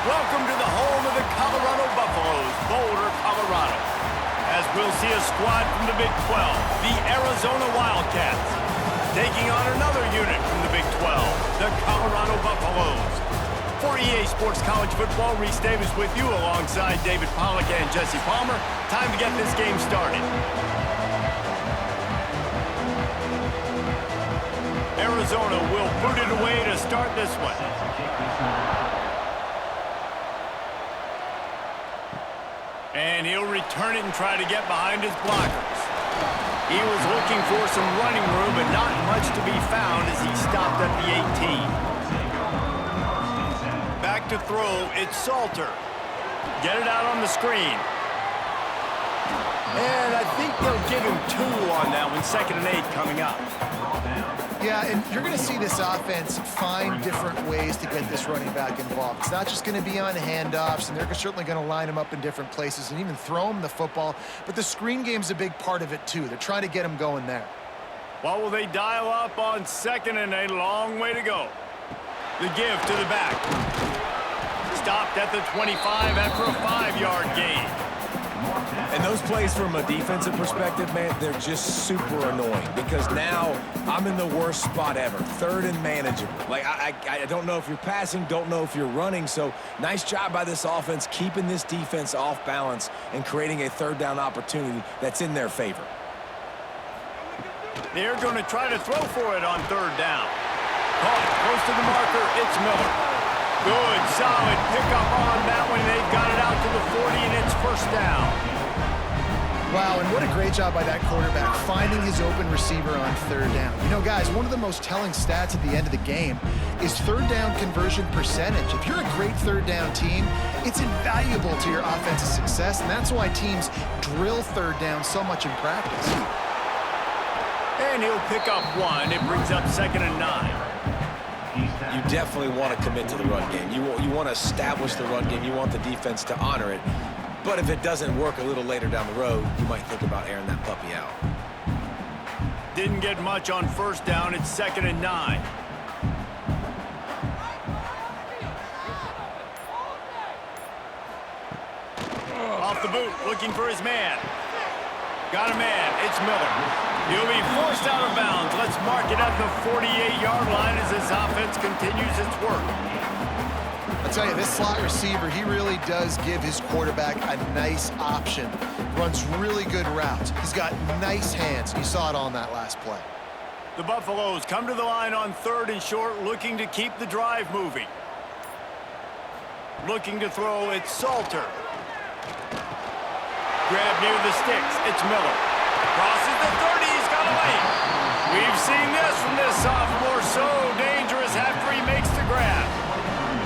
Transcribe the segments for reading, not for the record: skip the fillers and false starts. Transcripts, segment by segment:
Welcome to the home of the Colorado Buffaloes, Boulder, Colorado. As we'll see a squad from the Big 12, the Arizona Wildcats, taking on another unit from the Big 12, the Colorado Buffaloes. For EA Sports College Football, Reese Davis with you alongside David Pollack and Jesse Palmer. Time to get this game started. Arizona will boot it away to start this one. And he'll return it and try to get behind his blockers. He was looking for some running room, but not much to be found as he stopped at the 18. Back to throw, it's Salter. Get it out on the screen. And I think they'll give him 2 on that one, 2nd and 8 coming up. Yeah, and you're going to see this offense find different ways to get this running back involved. It's not just going to be on handoffs, and they're certainly going to line him up in different places and even throw him the football. But the screen game's a big part of it, too. They're trying to get him going there. Well, will they dial up on 2nd and 8? Long way to go. The give to the back. Stopped at the 25 after a 5-yard gain. And those plays from a defensive perspective, man, they're just super annoying because now I'm in the worst spot ever, 3rd and manageable. Like, I don't know if you're passing, don't know if you're running, so nice job by this offense keeping this defense off balance and creating a 3rd down opportunity that's in their favor. They're going to try to throw for it on 3rd down. Caught close to the marker, it's Miller. Good, solid pickup on that one. They've got it out to the 40, and it's 1st down. Wow, and what a great job by that quarterback, finding his open receiver on 3rd down. You know, guys, one of the most telling stats at the end of the game is 3rd down conversion percentage. If you're a great 3rd down team, it's invaluable to your offensive success, and that's why teams drill 3rd down so much in practice. And he'll pick up 1. It brings up 2nd and 9. You definitely want to commit to the run game. You want to establish the run game. You want the defense to honor it. But if it doesn't work a little later down the road, you might think about airing that puppy out. Didn't get much on 1st down. It's 2nd and 9. Off the boot, looking for his man. Got a man. It's Miller. He'll be forced out of bounds. Let's mark it at the 48-yard line as this offense continues its work. I'll tell you, this slot receiver, he really does give his quarterback a nice option. Runs really good routes. He's got nice hands. You saw it on that last play. The Buffaloes come to the line on 3rd and short, looking to keep the drive moving. Looking to throw, it's Salter. Grab near the sticks, it's Miller. Crosses the 30, he's got away. We've seen this from this sophomore, so dangerous after he makes the grab.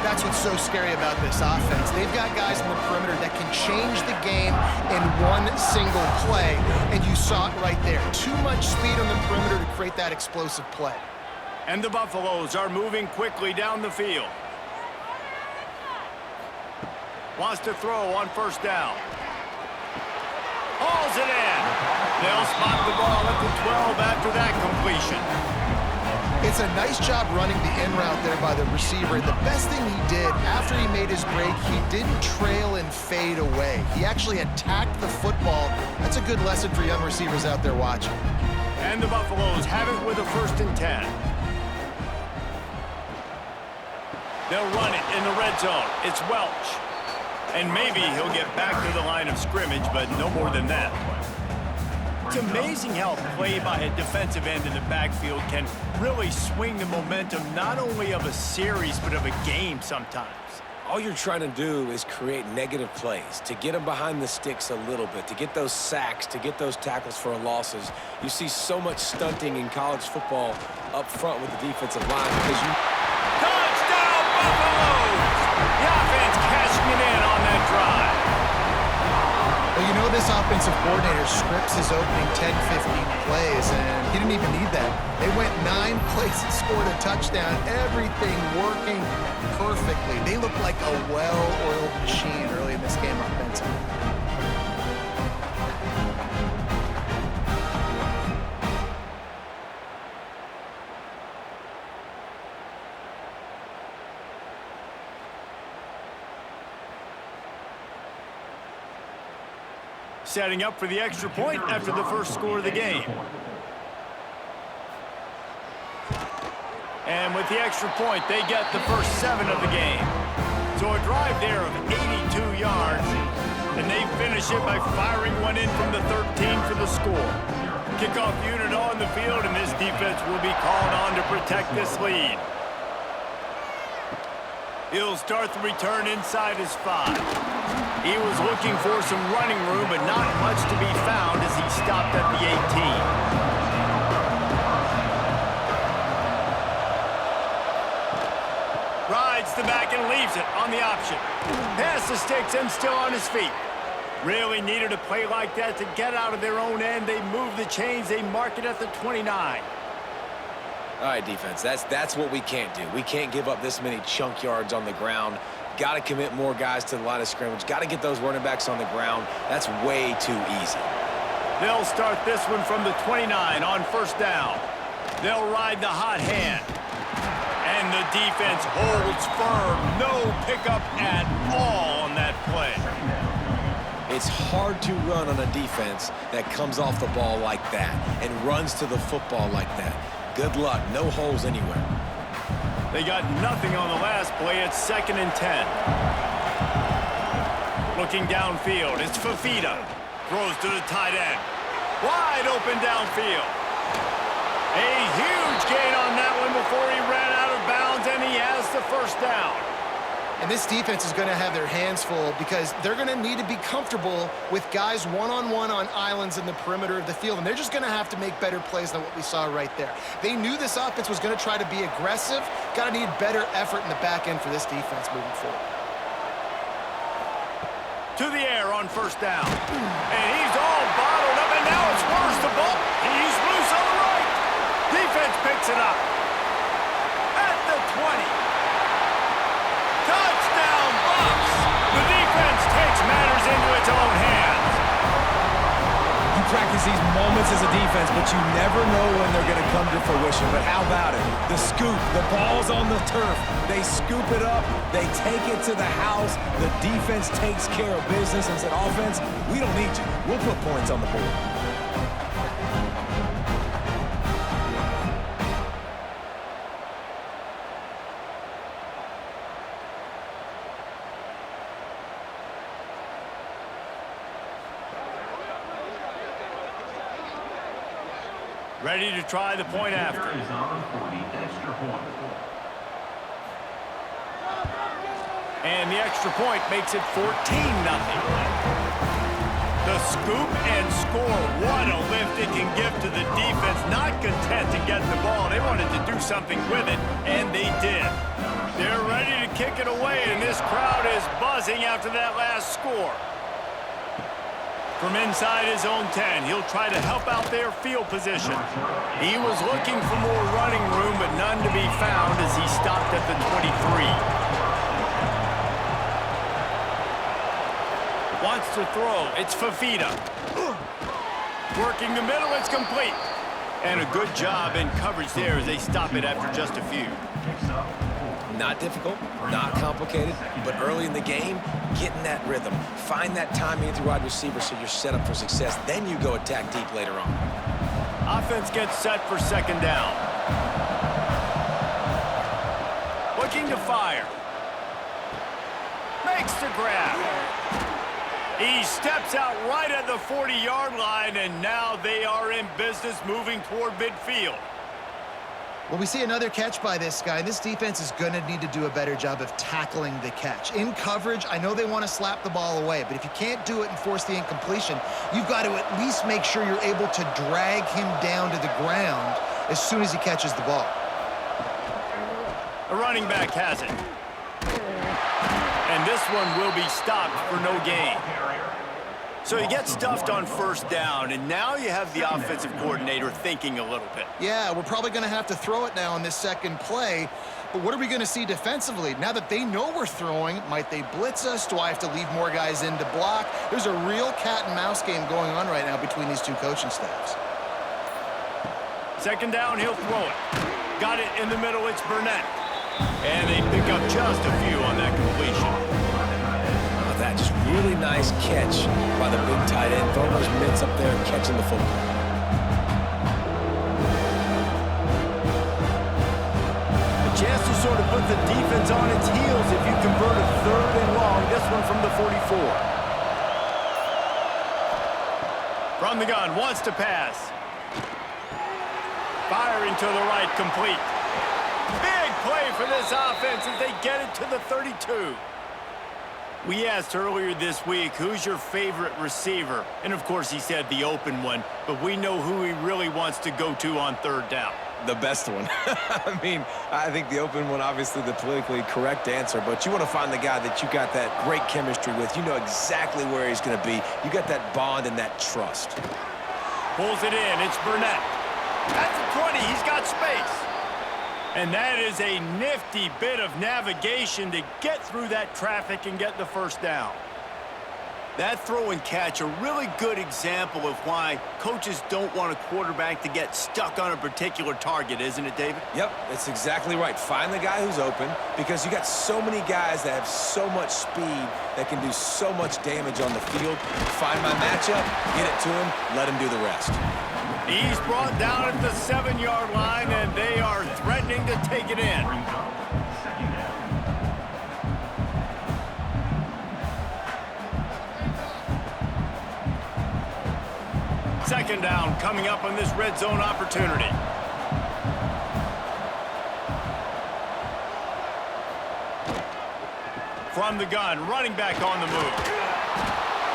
That's what's so scary about this offense. They've got guys in the perimeter that can change the game in one single play, and you saw it right there. Too much speed on the perimeter to create that explosive play. And the Buffaloes are moving quickly down the field. Wants to throw on 1st down. Hauls it in. They'll spot the ball at the 12 after that completion. It's a nice job running the in route there by the receiver. The best thing he did after he made his break, he didn't trail and fade away. He actually attacked the football. That's a good lesson for young receivers out there watching. And the Buffaloes have it with a 1st and 10. They'll run it in the red zone. It's Welch. And maybe he'll get back to the line of scrimmage, but no more than that. It's amazing how play by a defensive end in the backfield can really swing the momentum not only of a series, but of a game sometimes. All you're trying to do is create negative plays, to get them behind the sticks a little bit, to get those sacks, to get those tackles for losses. You see so much stunting in college football up front with the defensive line because you... Touchdown, Buffaloes! The offense cashing it in on that drive. Well, you know this offensive coordinator scripts his opening 10, 15 plays, and he didn't even need that. They went 9 plays and scored a touchdown. Everything working perfectly. They look like a well-oiled machine early in this game offensively. Setting up for the extra point after the first score of the game. And with the extra point, they get the first 7 of the game. So a drive there of 82 yards, and they finish it by firing one in from the 13 for the score. Kickoff unit on the field, and this defense will be called on to protect this lead. He'll start the return inside his 5. He was looking for some running room, but not much to be found as he stopped at the 18. Rides the back and leaves it on the option. Pass the sticks and still on his feet. Really needed a play like that to get out of their own end. They move the chains. They mark it at the 29. All right, defense, that's what we can't do. We can't give up this many chunk yards on the ground. Got to commit more guys to the line of scrimmage. Got to get those running backs on the ground. That's way too easy. They'll start this one from the 29 on first down. They'll ride the hot hand. And the defense holds firm. No pickup at all on that play. It's hard to run on a defense that comes off the ball like that and runs to the football like that. Good luck. No holes anywhere. They got nothing on the last play. It's 2nd and 10. Looking downfield, it's Fafita. Throws to the tight end. Wide open downfield. A huge gain on that one before he ran out of bounds, and he has the first down. And this defense is going to have their hands full because they're going to need to be comfortable with guys one-on-one on islands in the perimeter of the field, and they're just going to have to make better plays than what we saw right there. They knew this offense was going to try to be aggressive. Got to need better effort in the back end for this defense moving forward. To the air on first down. And he's all bottled up, and now it's worse. The ball, he's loose on the right. Defense picks it up. At the 20. Touchdown, Bucs! The defense takes matters into its own hands. You practice these moments as a defense, but you never know when they're going to come to fruition. But how about it? The scoop, the ball's on the turf. They scoop it up. They take it to the house. The defense takes care of business and said, offense, we don't need you. We'll put points on the board. Ready to try the point after. And the extra point makes it 14-0. The scoop and score. What a lift it can give to the defense. Not content to get the ball. They wanted to do something with it, and they did. They're ready to kick it away, and this crowd is buzzing after that last score. From inside his own 10, he'll try to help out their field position. He was looking for more running room, but none to be found as he stopped at the 23. Wants to throw. It's Fafita. Working the middle, it's complete. And a good job in coverage there as they stop it after just a few. Not difficult, not complicated, but early in the game, get in that rhythm. Find that timing at the wide receiver so you're set up for success. Then you go attack deep later on. Offense gets set for 2nd down. Looking to fire. Makes the grab. He steps out right at the 40-yard line, and now they are in business moving toward midfield. Well, we see another catch by this guy. This defense is going to need to do a better job of tackling the catch. In coverage, I know they want to slap the ball away, but if you can't do it and force the incompletion, you've got to at least make sure you're able to drag him down to the ground as soon as he catches the ball. The running back has it. And this one will be stopped for no gain. So you get stuffed on first down, and now you have the offensive coordinator thinking a little bit. Yeah, we're probably going to have to throw it now on this second play. But what are we going to see defensively? Now that they know we're throwing, might they blitz us? Do I have to leave more guys in to block? There's a real cat and mouse game going on right now between these two coaching staffs. 2nd down, he'll throw it. Got it in the middle, it's Burnett. And they pick up just a few on that completion. That just really nice catch by the big tight end. Throwing those mitts up there and catching the football. Chance to sort of put the defense on its heels if you convert a 3rd and long. This one from the 44. From the gun, wants to pass. Firing to the right, complete. Big play for this offense as they get it to the 32. We asked earlier this week, who's your favorite receiver? And of course he said the open one, but we know who he really wants to go to on 3rd down. The best one. I mean, I think the open one, obviously the politically correct answer, but you want to find the guy that you got that great chemistry with. You know exactly where he's going to be. You got that bond and that trust. Pulls it in. It's Burnett. That's a 20. He's got space. And that is a nifty bit of navigation to get through that traffic and get the 1st down. That throw and catch, a really good example of why coaches don't want a quarterback to get stuck on a particular target, isn't it, David? Yep, that's exactly right. Find the guy who's open, because you got so many guys that have so much speed that can do so much damage on the field. Find my matchup, get it to him, let him do the rest. He's brought down at the 7-yard line, and they are threatening to take it in. Second down coming up on this red zone opportunity. From the gun, running back on the move.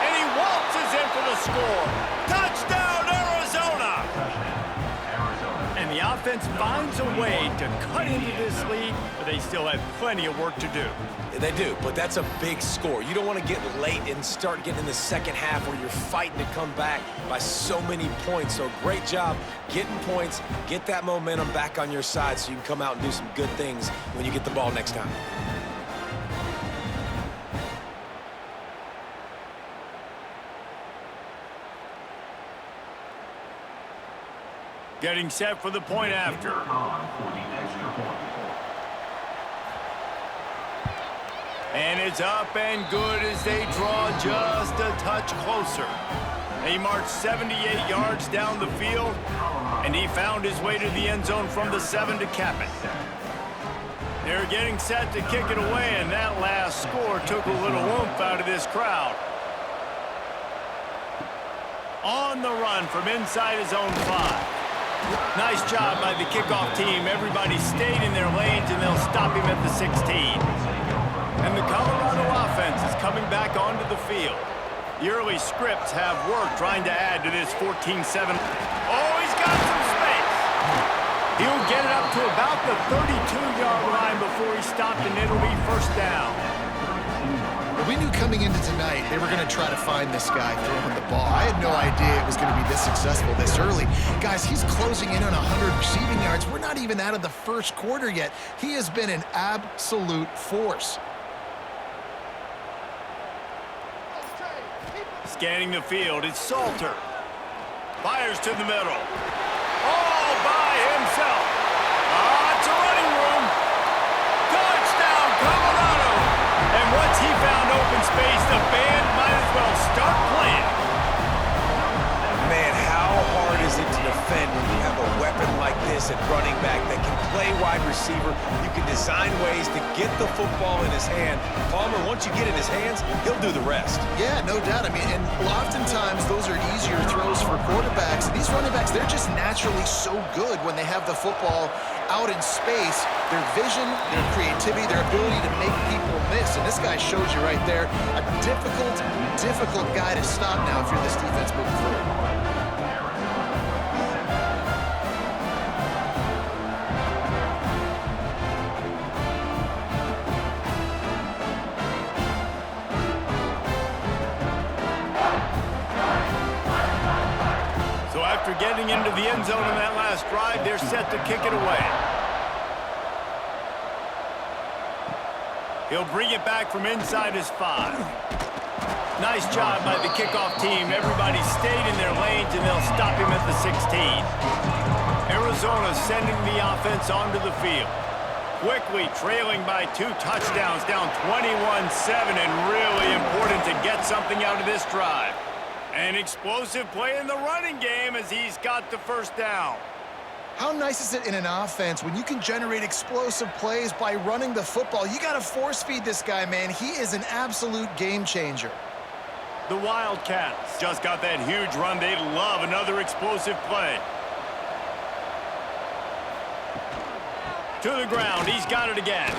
And he waltzes in for the score. Touchdown, Arizona! And the offense finds a way to cut into this lead, but they still have plenty of work to do. They do, but that's a big score. You don't want to get late and start getting in the second half where you're fighting to come back by so many points. So great job getting points, get that momentum back on your side so you can come out and do some good things when you get the ball next time. Getting set for the point after. And it's up and good as they draw just a touch closer. He marched 78 yards down the field, and he found his way to the end zone from the 7 to cap it. They're getting set to kick it away, and that last score took a little oomph out of this crowd. On the run from inside his own 5. Nice job by the kickoff team. Everybody stayed in their lanes, and they'll stop him at the 16. And the Colorado offense is coming back onto the field. The early scripts have worked trying to add to this 14-7. Oh, he's got some space. He'll get it up to about the 32-yard line before he stopped, and it'll be 1st down. We knew coming into tonight they were going to try to find this guy throwing the ball. I had no idea it was going to be this successful this early. Guys, he's closing in on 100 receiving yards. We're not even out of the 1st quarter yet. He has been an absolute force. Scanning the field, it's Salter. Fires to the middle. All by himself. It's a running room. Touchdown, Colorado. And once he found open space, the band might as well start playing. Man, how hard is it to defend when you have a weapon like this at running back that can play wide receiver? You can design ways to get the football in his hand. Palmer, once you get it in his hands, he'll do the rest. Yeah, no doubt. I mean, and oftentimes those are easier throws for quarterbacks. These running backs, they're just naturally so good when they have the football out in space. Their vision, their creativity, their ability to make people miss. And this guy shows you right there, a difficult guy to stop now if you're this defense moving forward. After getting into the end zone in that last drive, they're set to kick it away. He'll bring it back from inside his 5. Nice job by the kickoff team. Everybody stayed in their lanes, and they'll stop him at the 16. Arizona sending the offense onto the field. Quickly trailing by 2 touchdowns, down 21-7, and really important to get something out of this drive. An explosive play in the running game as he's got the first down. How nice is it in an offense when you can generate explosive plays by running the football? You got to force feed this guy, man. He is an absolute game changer. The Wildcats just got that huge run. They love another explosive play. To the ground. He's got it again.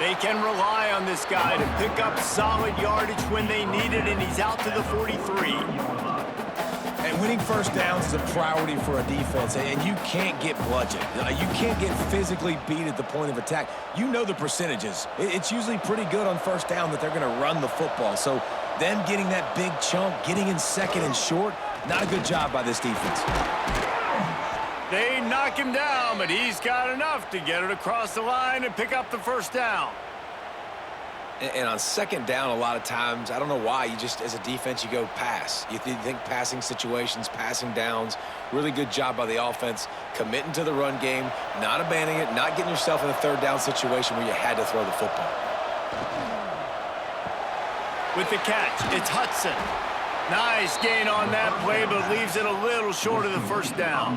They can rely on this guy to pick up solid yardage when they need it, and he's out to the 43. And winning first downs is a priority for a defense, and you can't get bludgeoned. You can't get physically beat at the point of attack. You know the percentages. It's usually pretty good on first down that they're going to run the football. So them getting that big chunk, getting in second and short, not a good job by this defense. They knock him down, but he's got enough to get it across the line and pick up the first down. And on second down, a lot of times, I don't know why, you just, as a defense, you go pass. You think passing situations, passing downs. Really good job by the offense, committing to the run game, not abandoning it, not getting yourself in a third down situation where you had to throw the football. With the catch, it's Hudson. Nice gain on that play, but leaves it a little short of the first down.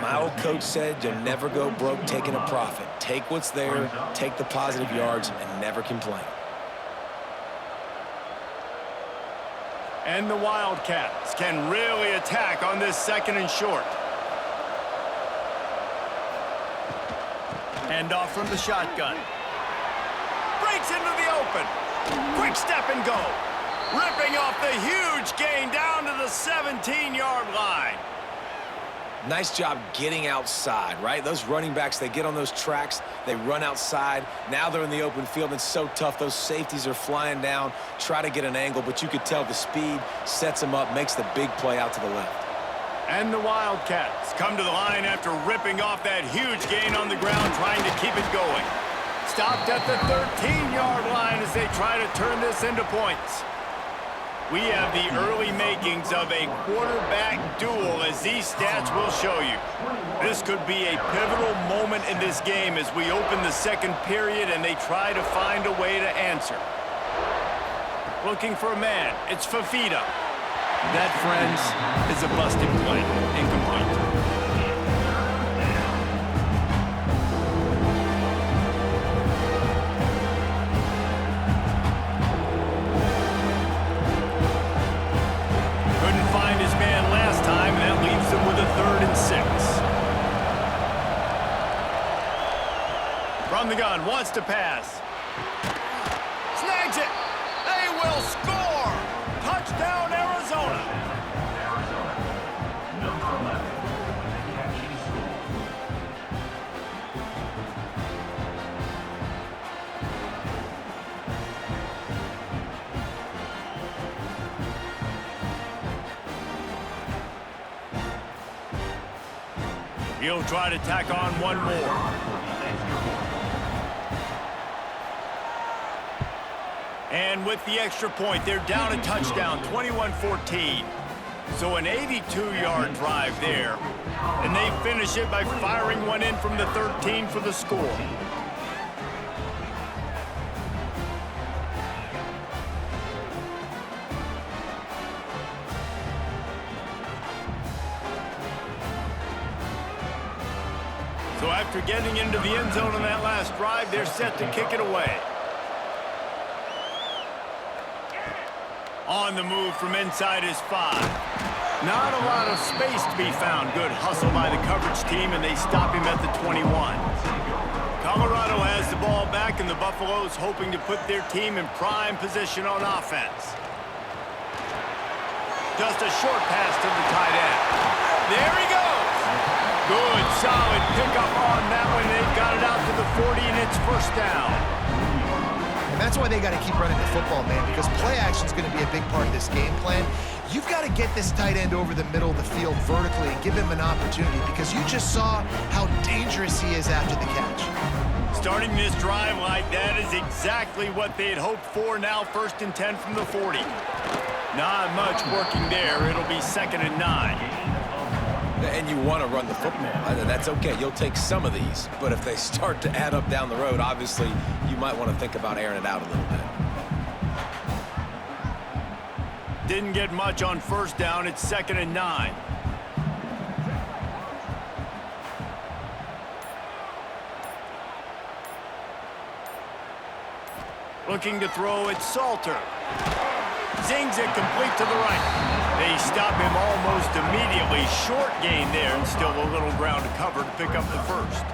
My old coach said you'll never go broke taking a profit. Take what's there, take the positive yards, and never complain. And the Wildcats can really attack on this second and short. Hand off from the shotgun. Breaks into the open. Quick step and go. Ripping off the huge gain down to the 17-yard line. Nice job getting outside, right? Those running backs, they get on those tracks, they run outside. Now they're in the open field. It's so tough. Those safeties are flying down, try to get an angle, but you could tell the speed sets them up, makes the big play out to the left. And the Wildcats come to the line after ripping off that huge gain on the ground, trying to keep it going. Stopped at the 13-yard line as they try to turn this into points. We have the early makings of a quarterback duel, as these stats will show you. This could be a pivotal moment in this game as we open the second period and they try to find a way to answer. Looking for a man, it's Fafita. That, friends, is a busted play. Incomplete. From the gun, wants to pass. Snags it. They will score. Touchdown, Arizona. He'll try to tack on one more. And with the extra point, they're down a touchdown, 21-14. So an 82-yard drive there. And they finish it by firing one in from the 13 for the score. So after getting into the end zone on that last drive, they're set to kick it away. On the move from inside his 5. Not a lot of space to be found. Good hustle by the coverage team, and they stop him at the 21. Colorado has the ball back, and the Buffaloes hoping to put their team in prime position on offense. Just a short pass to the tight end. There he goes. Good, solid pickup on that one. They've got it out to the 40, and it's first down. And that's why they got to keep running the football, man, because play action is going to be a big part of this game plan. You've got to get this tight end over the middle of the field vertically and give him an opportunity, because you just saw how dangerous he is after the catch. Starting this drive like that is exactly what they had hoped for. Now 1st and 10 from the 40. Not much working there. It'll be 2nd and 9. And you want to run the football. That's okay. You'll take some of these. But if they start to add up down the road, obviously, you might want to think about airing it out a little bit. Didn't get much on first down. It's 2nd and 9. Looking to throw, it's Salter. Zings it complete to the right. They stop him almost immediately. Short gain there, and still a little ground to cover to pick up the first.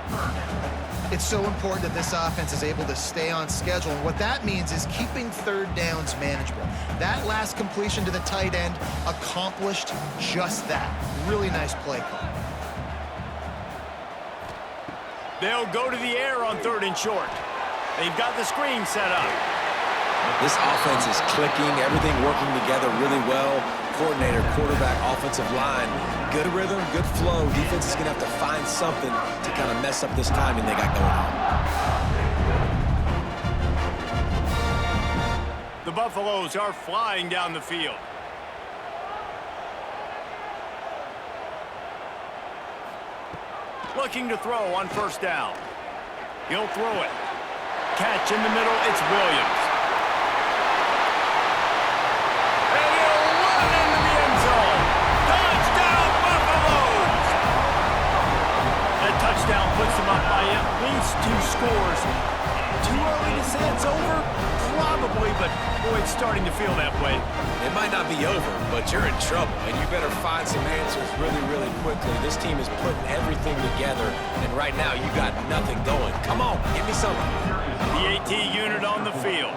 It's so important that this offense is able to stay on schedule, and what that means is keeping third downs manageable. That last completion to the tight end accomplished just that. Really nice play call. They'll go to the air on 3rd and short. They've got the screen set up. This offense is clicking, everything working together really well. Coordinator, quarterback, offensive line, good rhythm, good flow. Defense is going to have to find something to kind of mess up this timing they got going on. The Buffaloes are flying down the field. Looking to throw on first down. He'll throw it. Catch in the middle, it's Williams. And he'll run into the end zone. Touchdown, Buffaloes! That touchdown puts them up by at least 2 scores. Too early to say it's over? Probably, but boy, it's starting to feel that way. It might not be over, but you're in trouble, and you better find some answers really, really quickly. This team is putting everything together, and right now you got nothing going. Come on, give me something. The AT unit on the field.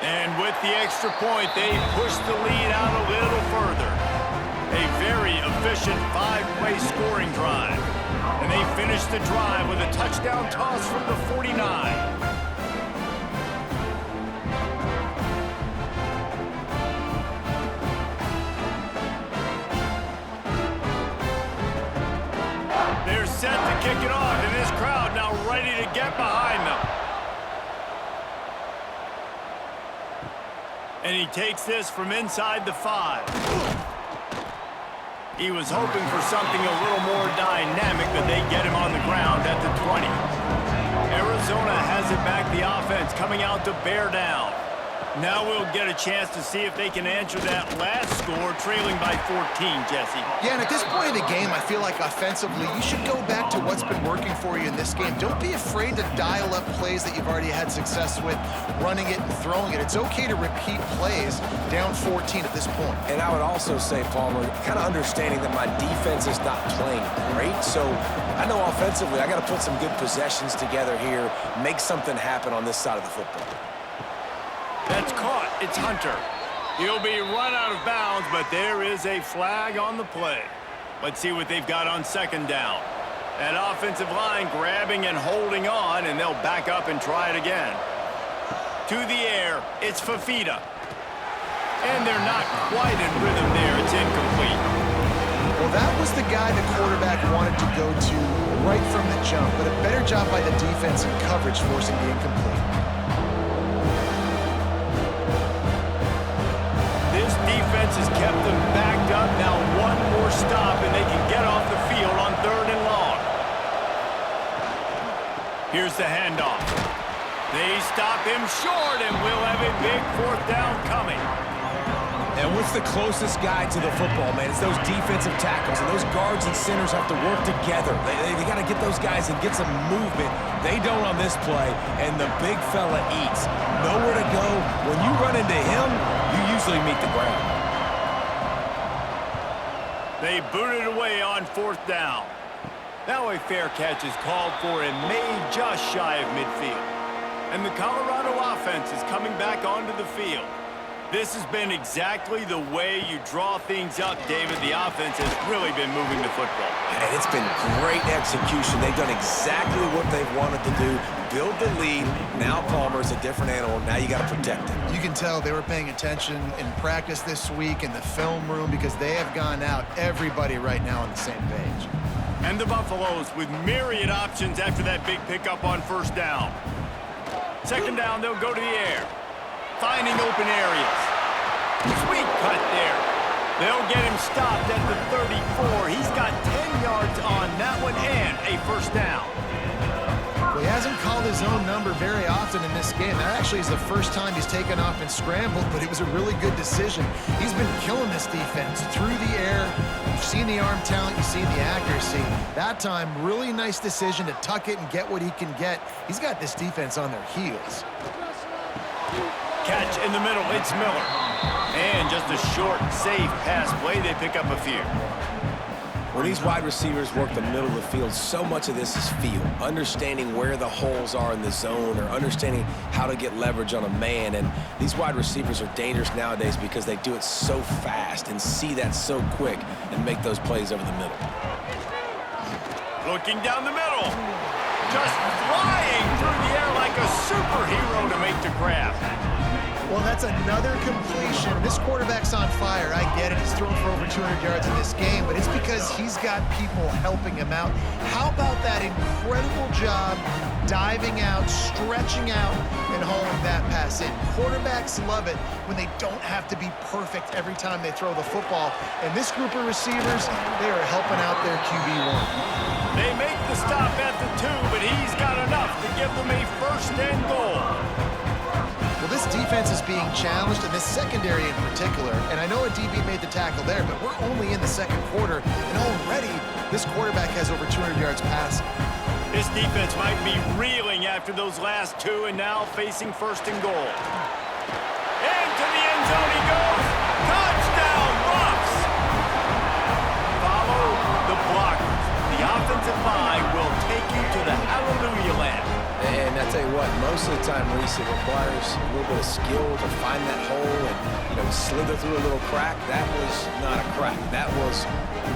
And with the extra point, they push the lead out a little further. A very efficient 5-play scoring drive. And they finish the drive with a touchdown toss from the 49. They're set to kick it off, and this crowd now ready to get behind them. And he takes this from inside the 5. He was hoping for something a little more dynamic, but they get him on the ground at the 20. Arizona has it back, the offense coming out to bear down. Now we'll get a chance to see if they can answer that last score, trailing by 14, Jesse. Yeah, and at this point of the game, I feel like offensively, you should go back to what's been working for you in this game. Don't be afraid to dial up plays that you've already had success with, running it and throwing it. It's okay to repeat plays down 14 at this point. And I would also say, Palmer, kind of understanding that my defense is not playing great, so I know offensively I got to put some good possessions together here, make something happen on this side of the football. That's caught. It's Hunter. He'll be run out of bounds, but there is a flag on the play. Let's see what they've got on 2nd down. That offensive line grabbing and holding on, and they'll back up and try it again. To the air, it's Fafita. And they're not quite in rhythm there. It's incomplete. Well, that was the guy the quarterback wanted to go to right from the jump, but a better job by the defense in coverage forcing the incomplete. This defense has kept them backed up. Now one more stop, and they can get off the field on 3rd and long. Here's the handoff. They stop him short, and we'll have a big 4th down coming. And what's the closest guy to the football, man? It's those defensive tackles, and those guards and centers have to work together. They got to get those guys and get some movement. They don't on this play, and the big fella eats. Nowhere to go. When you run into him, you usually meet the ground. They boot it away on 4th down. Now a fair catch is called for and made just shy of midfield. And the Colorado offense is coming back onto the field. This has been exactly the way you draw things up, David. The offense has really been moving the football. And it's been great execution. They've done exactly what they've wanted to do. Build the lead. Now Palmer's a different animal. Now you got to protect him. You can tell they were paying attention in practice this week in the film room because they have gone out, everybody right now on the same page. And the Buffaloes with myriad options after that big pickup on 1st down. 2nd down, they'll go to the air. Finding open areas. Sweet cut there. They'll get him stopped at the 34. He's got 10 yards on that one and a 1st down. Well, he hasn't called his own number very often in this game. That actually is the first time he's taken off and scrambled, but it was a really good decision. He's been killing this defense through the air. You've seen the arm talent, you've seen the accuracy. That time, really nice decision to tuck it and get what he can get. He's got this defense on their heels. Catch in the middle, it's Miller. And just a short, safe pass play, they pick up a few. When these wide receivers work the middle of the field, so much of this is feel. Understanding where the holes are in the zone or understanding how to get leverage on a man. And these wide receivers are dangerous nowadays because they do it so fast and see that so quick and make those plays over the middle. Looking down the middle. Just flying through the air like a superhero to make the grab. Well, that's another completion. This quarterback's on fire. I get it. He's thrown for over 200 yards in this game, but it's because he's got people helping him out. How about that incredible job diving out, stretching out, and hauling that pass in? Quarterbacks love it when they don't have to be perfect every time they throw the football. And this group of receivers, they are helping out their QB1. They make the stop at the 2, but he's got enough to give them a first and goal. Well, this defense is being challenged, and this secondary in particular. And I know a DB made the tackle there, but we're only in the second quarter, and already this quarterback has over 200 yards passing. This defense might be reeling after those last 2 and now facing first and goal. Into the end zone he goes. Touchdown, Bucs! Follow the blockers. The offensive line will take you to the hallelujah land. And I tell you what, most of the time, Reese, it requires a little bit of skill to find that hole and, slither through a little crack. That was not a crack. That was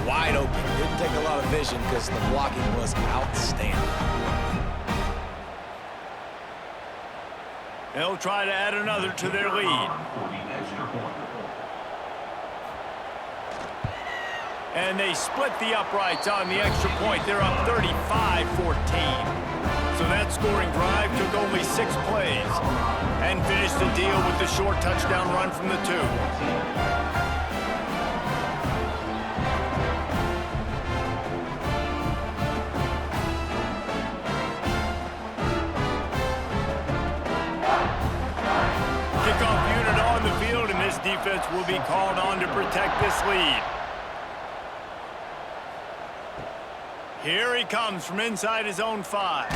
wide open. Didn't take a lot of vision because the blocking was outstanding. They'll try to add another to their lead. And they split the uprights on the extra point. They're up 35-14. So that scoring drive took only 6 plays and finished the deal with the short touchdown run from the 2. Kickoff unit on the field, and this defense will be called on to protect this lead. Here he comes from inside his own 5.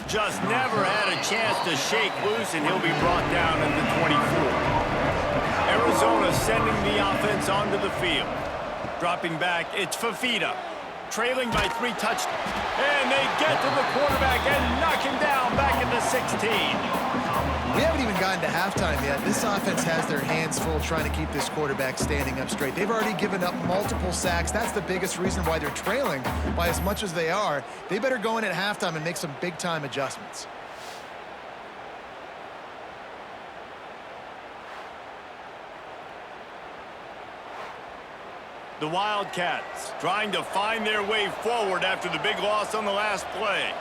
Just never had a chance to shake loose, and he'll be brought down at the 24. Arizona sending the offense onto the field. Dropping back, it's Fafita. Trailing by 3 touchdowns. And they get to the quarterback and knock him down back into 16. We haven't even gotten to halftime yet. This offense has their hands full trying to keep this quarterback standing up straight. They've already given up multiple sacks. That's the biggest reason why they're trailing by as much as they are. They better go in at halftime and make some big-time adjustments. The Wildcats trying to find their way forward after the big loss on the last play.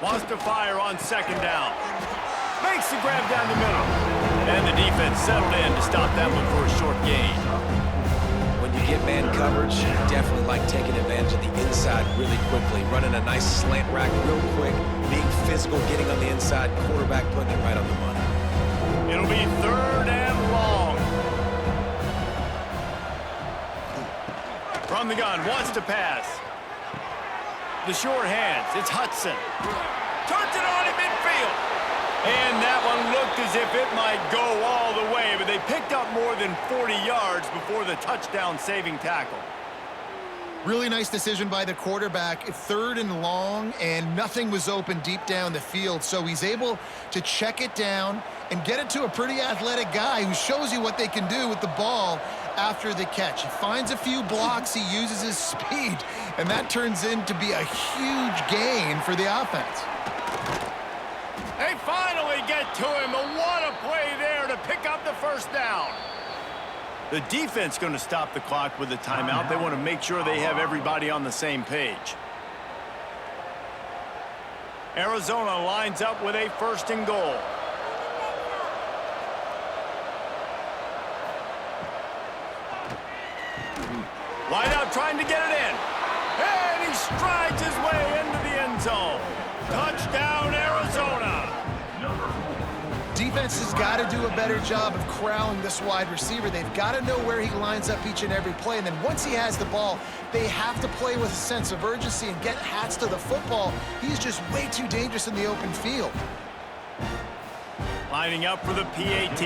Wants to fire on second down. Makes the grab down the middle. And the defense settled in to stop that one for a short gain. When you get man coverage, you definitely like taking advantage of the inside really quickly. Running a nice slant rack real quick. Being physical, getting on the inside. Quarterback putting it right on the money. It'll be 3rd and long. From the gun, wants to pass. The short hands, it's Hudson. Turns it on in midfield. And that one looked as if it might go all the way, but they picked up more than 40 yards before the touchdown-saving tackle. Really nice decision by the quarterback. 3rd and long, and nothing was open deep down the field, so he's able to check it down and get it to a pretty athletic guy who shows you what they can do with the ball after the catch. He finds a few blocks, he uses his speed, and that turns into be a huge gain for the offense. They finally get to him, but what a play there to pick up the first down. The defense going to stop the clock with a timeout. They want to make sure they have everybody on the same page. Arizona lines up with a 1st and goal. Wide out trying to get it in. And he strides defense has got to do a better job of corralling this wide receiver. They've got to know where he lines up each and every play. And then once he has the ball, they have to play with a sense of urgency and get Hats to the football. He's just way too dangerous in the open field. Lining up for the PAT.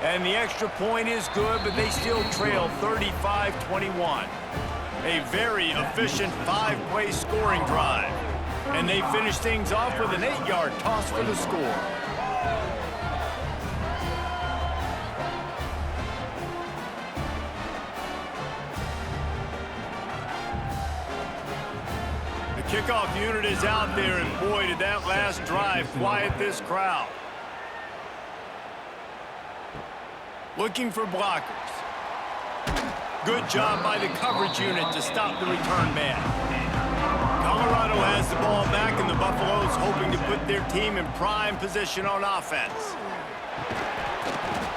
And the extra point is good, but they still trail 35-21. A very efficient 5-play scoring drive. And they finish things off with an 8-yard toss for the score. The kickoff unit is out there, and boy, did that last drive quiet this crowd. Looking for blockers. Good job by the coverage unit to stop the return man. Colorado has the ball back, and the Buffaloes hoping to put their team in prime position on offense.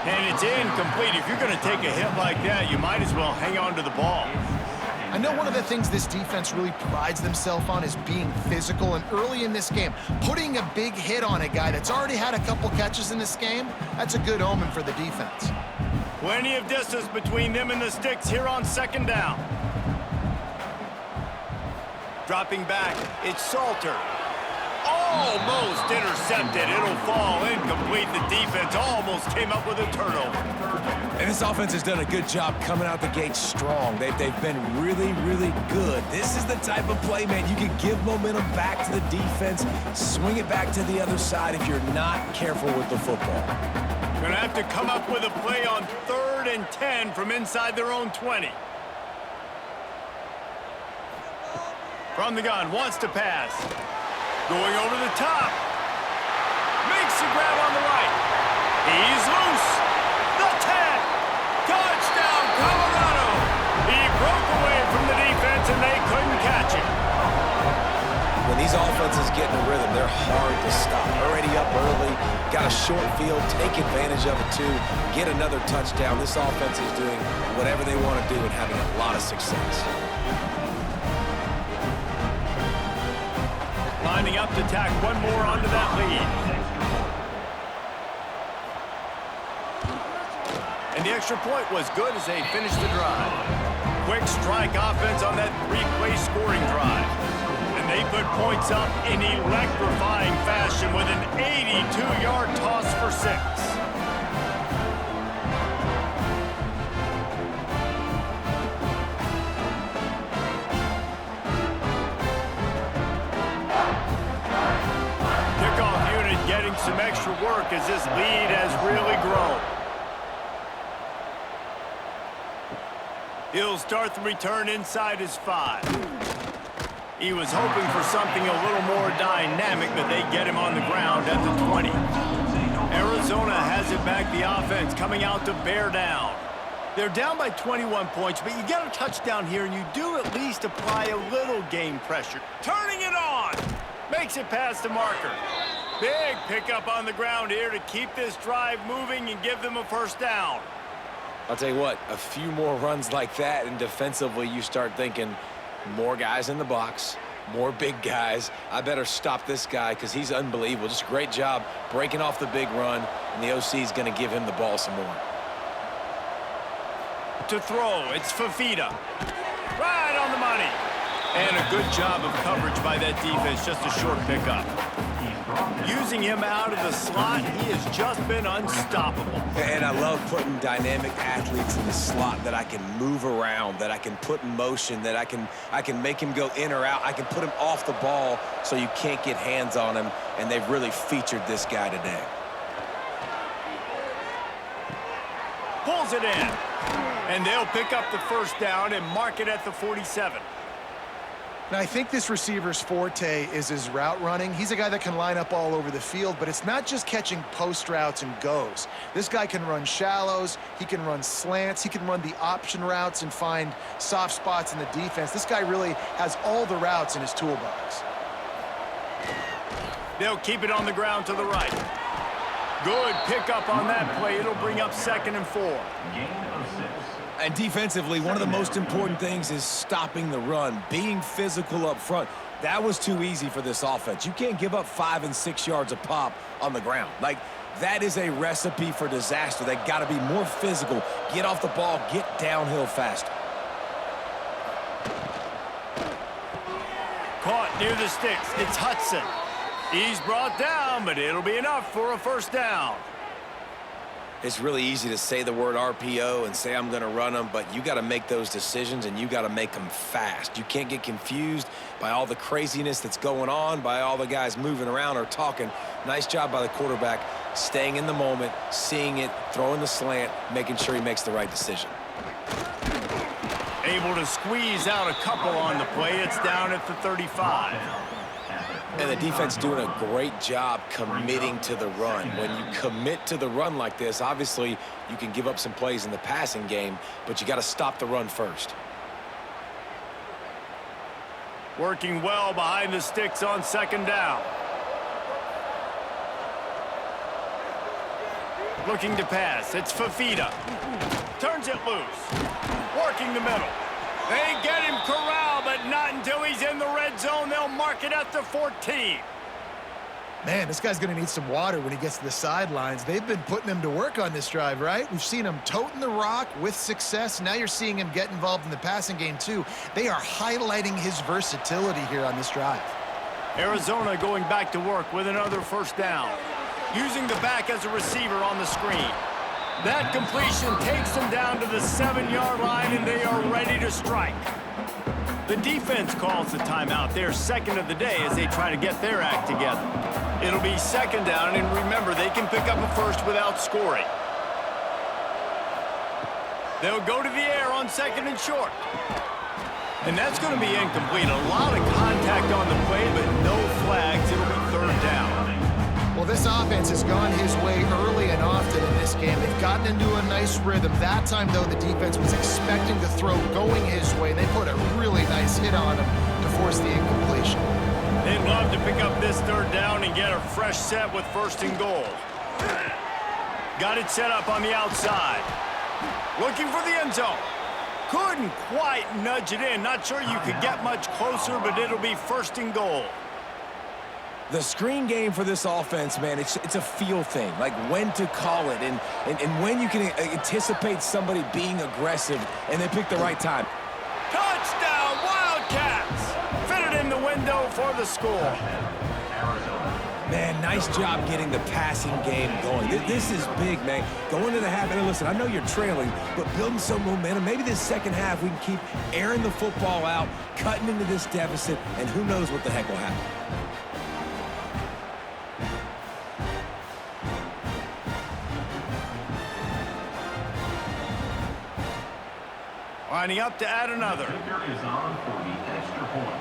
And it's incomplete. If you're going to take a hit like that, you might as well hang on to the ball. I know one of the things this defense really prides themselves on is being physical, and early in this game, putting a big hit on a guy that's already had a couple catches in this game, that's a good omen for the defense. Plenty of distance between them and the sticks here on second down. Dropping back, it's Salter. Almost intercepted. It'll fall incomplete. The defense almost came up with a turnover. And this offense has done a good job coming out the gate strong. They've been really, really good. This is the type of play, man, you can give momentum back to the defense, swing it back to the other side if you're not careful with the football. Gonna have to come up with a play on 3rd and 10 from inside their own 20. From the gun, wants to pass. Going over the top. Makes the grab on the right. He's loose. The 10. Touchdown, Colorado. He broke away from the defense, and they couldn't catch him. When these offenses get in a rhythm, they're hard to stop. Already up early, got a short field, take advantage of it too, get another touchdown. This offense is doing whatever they want to do and having a lot of success. Lining up to tack one more onto that lead. And the extra point was good as they finished the drive. Quick strike offense on that 3-play scoring drive. And they put points up in electrifying fashion with an 82-yard toss for 6. Getting some extra work as this lead has really grown. He'll start the return inside his 5. He was hoping for something a little more dynamic, but they get him on the ground at the 20. Arizona has it back, the offense coming out to bear down. They're down by 21 points, but you get a touchdown here, and you do at least apply a little game pressure. Turning it on! Makes it past the marker. Big pickup on the ground here to keep this drive moving and give them a first down. I'll tell you what, a few more runs like that, and defensively you start thinking more guys in the box, more big guys. I better stop this guy because he's unbelievable. Just a great job breaking off the big run, and the OC is going to give him the ball some more. To throw, it's Fafita. Right on the money. And a good job of coverage by that defense, just a short pickup. Using him out of the slot, he has just been unstoppable. And I love putting dynamic athletes in the slot that I can move around, that I can put in motion, that I can make him go in or out. I can put him off the ball so you can't get hands on him, and they've really featured this guy today. Pulls it in, and they'll pick up the first down and mark it at the 47. Now, I think this receiver's forte is his route running. He's a guy that can line up all over the field, but it's not just catching post routes and goes. This guy can run shallows, he can run slants, he can run the option routes and find soft spots in the defense. This guy really has all the routes in his toolbox. They'll keep it on the ground to the right. Good pickup on that play. It'll bring up 2nd and 4. And defensively, one of the most important things is stopping the run, being physical up front. That was too easy for this offense. You can't give up 5 and 6 yards a pop on the ground. Like, that is a recipe for disaster. They got to be more physical, get off the ball, get downhill faster. Caught near the sticks. It's Hudson. He's brought down, but it'll be enough for a first down. It's really easy to say the word RPO and say I'm going to run them, but you got to make those decisions, and you got to make them fast. You can't get confused by all the craziness that's going on, by all the guys moving around or talking. Nice job by the quarterback, staying in the moment, seeing it, throwing the slant, making sure he makes the right decision. Able to squeeze out a couple on the play. It's down at the 35. And the defense doing a great job committing to the run. When you commit to the run like this, obviously you can give up some plays in the passing game, but you got to stop the run first. Working well behind the sticks on second down. Looking to pass. It's Fafita. Turns it loose. Working the middle. They get him corralled, but not until he's in the red zone. They'll mark it at the 14. Man, this guy's going to need some water when he gets to the sidelines. They've been putting him to work on this drive, right? We've seen him toting the rock with success. Now you're seeing him get involved in the passing game, too. They are highlighting his versatility here on this drive. Arizona going back to work with another first down. Using the back as a receiver on the screen. That completion takes them down to the 7-yard line, and they are ready to strike. The defense calls the timeout. They're second of the day as they try to get their act together. It'll be second down, and remember, they can pick up a first without scoring. They'll go to the air on second and short. And that's going to be incomplete. A lot of contact on the play, but no flags. It'll be third down. Well, this offense has gone his way early and often in this game. They've gotten into a nice rhythm. That time, though, the defense was expecting the throw going his way. They put a really nice hit on him to force the incompletion. They'd love to pick up this third down and get a fresh set with first and goal. Got it set up on the outside. Looking for the end zone. Couldn't quite nudge it in. Not sure you could get much closer, but it'll be first and goal. The screen game for this offense, man, it's a feel thing, like when to call it and when you can anticipate somebody being aggressive, and they pick the right time. Touchdown, Wildcats! Fitted in the window for the score. Man, nice job getting the passing game going. This is big, man. Going to the half, and listen, I know you're trailing, but building some momentum. Maybe this second half we can keep airing the football out, cutting into this deficit, and who knows what the heck will happen. Lining up to add another. Is on for the extra point.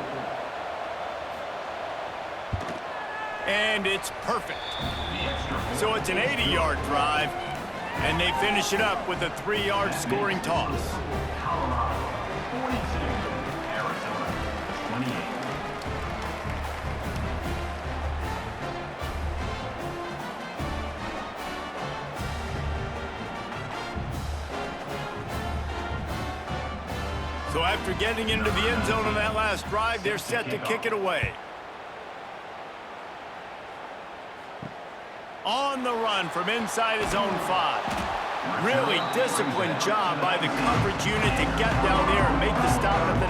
And it's perfect. So it's an 80-yard drive, and they finish it up with a 3-yard scoring toss. Colorado 42, Arizona 28. So after getting into the end zone on that last drive, they're set to kick it away. On the run from inside his own 5. Really disciplined job by the coverage unit to get down there and make the stop at the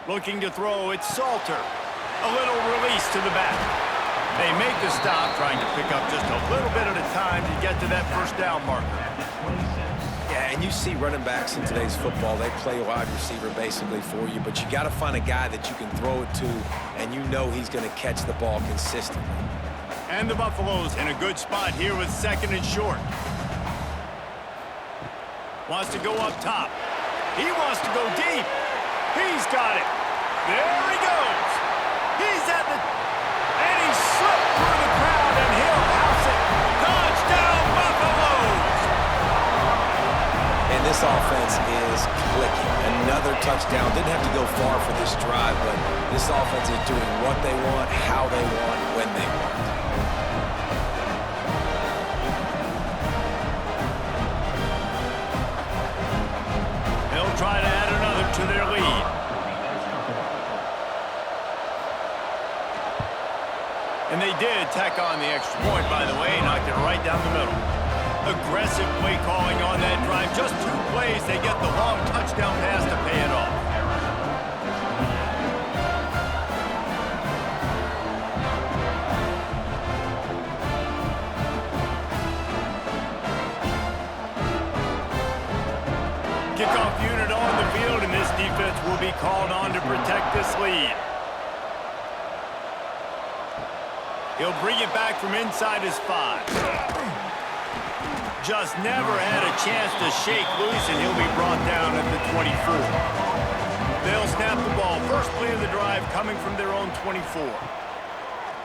19. Looking to throw, it's Salter. A little release to the back. They make the stop, trying to pick up just a little bit at a time to get to that first down marker. Yeah, and you see running backs in today's football, they play wide receiver basically for you, but you got to find a guy that you can throw it to, and you know he's going to catch the ball consistently. And the Buffaloes in a good spot here with second and short. Wants to go up top. He wants to go deep. He's got it. There he goes. He's at the... And he slipped through the crowd, and he'll house it. Touchdown, Buffaloes! And this offense is clicking. Another touchdown. Didn't have to go far for this drive, but this offense is doing what they want, how they want, when they want. They'll try to add another to their lead. And they did tack on the extra point, by the way, knocked it right down the middle. Aggressive play calling on that drive. Just 2 plays, they get the long touchdown pass to pay it off. Kickoff unit on the field, and this defense will be called on to protect this lead. He'll bring it back from inside his 5. Just never had a chance to shake loose, and he'll be brought down at the 24. They'll snap the ball. First play of the drive coming from their own 24.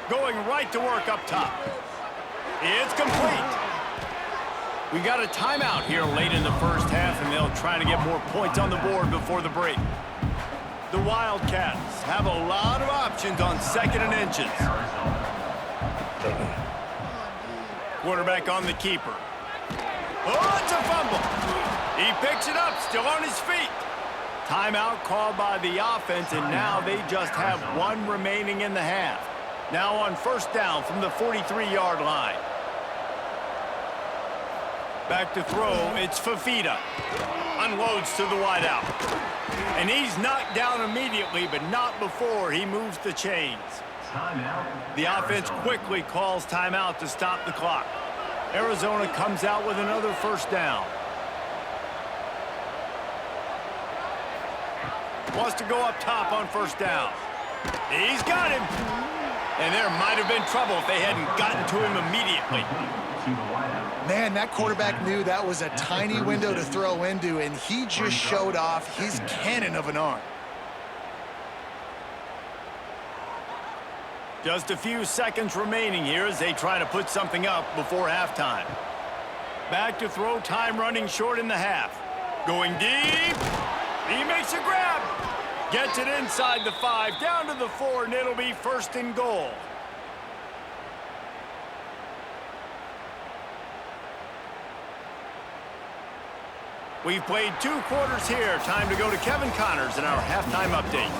Going right to work up top. It's complete. We got a timeout here late in the first half, and they'll try to get more points on the board before the break. The Wildcats have a lot of options on 2nd and inches. Quarterback on the keeper. Oh, it's a fumble. He picks it up, still on his feet. Timeout called by the offense, and now they just have 1 remaining in the half. Now on first down from the 43-yard line. Back to throw, it's Fafita. Unloads to the wideout. And he's knocked down immediately, but not before he moves the chains. The offense quickly calls timeout to stop the clock. Arizona comes out with another first down. Wants to go up top on first down. He's got him. And there might have been trouble if they hadn't gotten to him immediately. Man, that quarterback knew that was a tiny window to throw into, and he just showed off his cannon of an arm. Just a few seconds remaining here as they try to put something up before halftime. Back to throw, time running short in the half. Going deep. He makes a grab. Gets it inside the 5, down to the 4, and it'll be 1st and goal. We've played 2 quarters here. Time to go to Kevin Connors in our halftime update.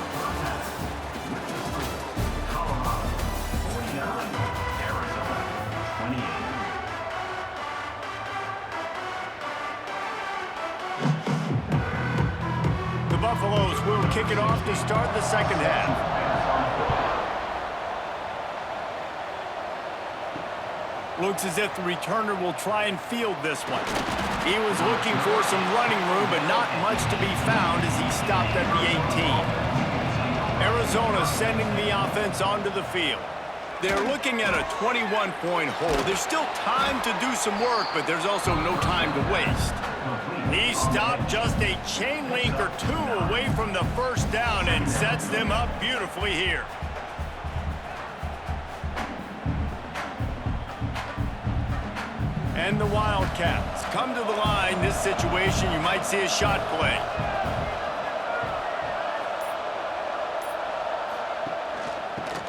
The Buffaloes will kick it off to start the second half. Looks as if the returner will try and field this one. He was looking for some running room, but not much to be found as he stopped at the 18. Arizona sending the offense onto the field. They're looking at a 21-point hole. There's still time to do some work, but there's also no time to waste. He stopped just a chain link or 2 away from the first down and sets them up beautifully here. And the Wildcats come to the line. This situation, you might see a shot play.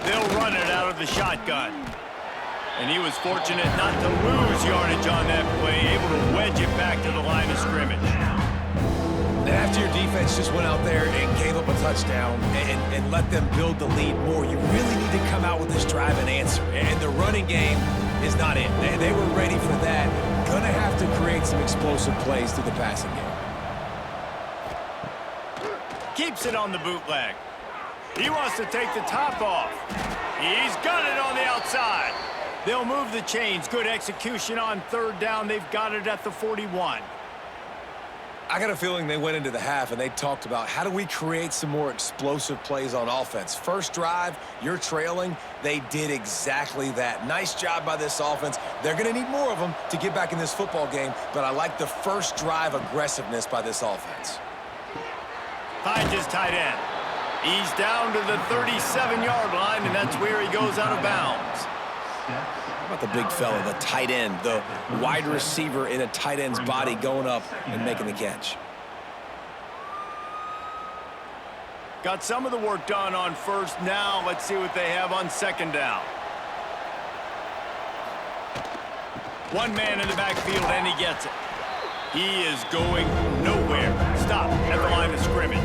They'll run it out of the shotgun. And he was fortunate not to lose yardage on that play, able to wedge it back to the line of scrimmage. And after your defense just went out there and gave up a touchdown and let them build the lead more, you really need to come out with this drive and answer. And the running game is not in. They were ready for that. Gonna have to create some explosive plays through the passing game. Keeps it on the bootleg. He wants to take the top off. He's got it on the outside. They'll move the chains. Good execution on third down. They've got it at the 41. I got a feeling they went into the half and they talked about how do we create some more explosive plays on offense. First drive, you're trailing. They did exactly that. Nice job by this offense. They're going to need more of them to get back in this football game, but I like the first drive aggressiveness by this offense. Finds his tight end. He's down to the 37-yard line, and that's where he goes out of bounds. How about the big fella, the tight end, the wide receiver in a tight end's body going up and making the catch? Got some of the work done on first. Now let's see what they have on second down. One man in the backfield, and he gets it. He is going nowhere. Stop at the line of scrimmage.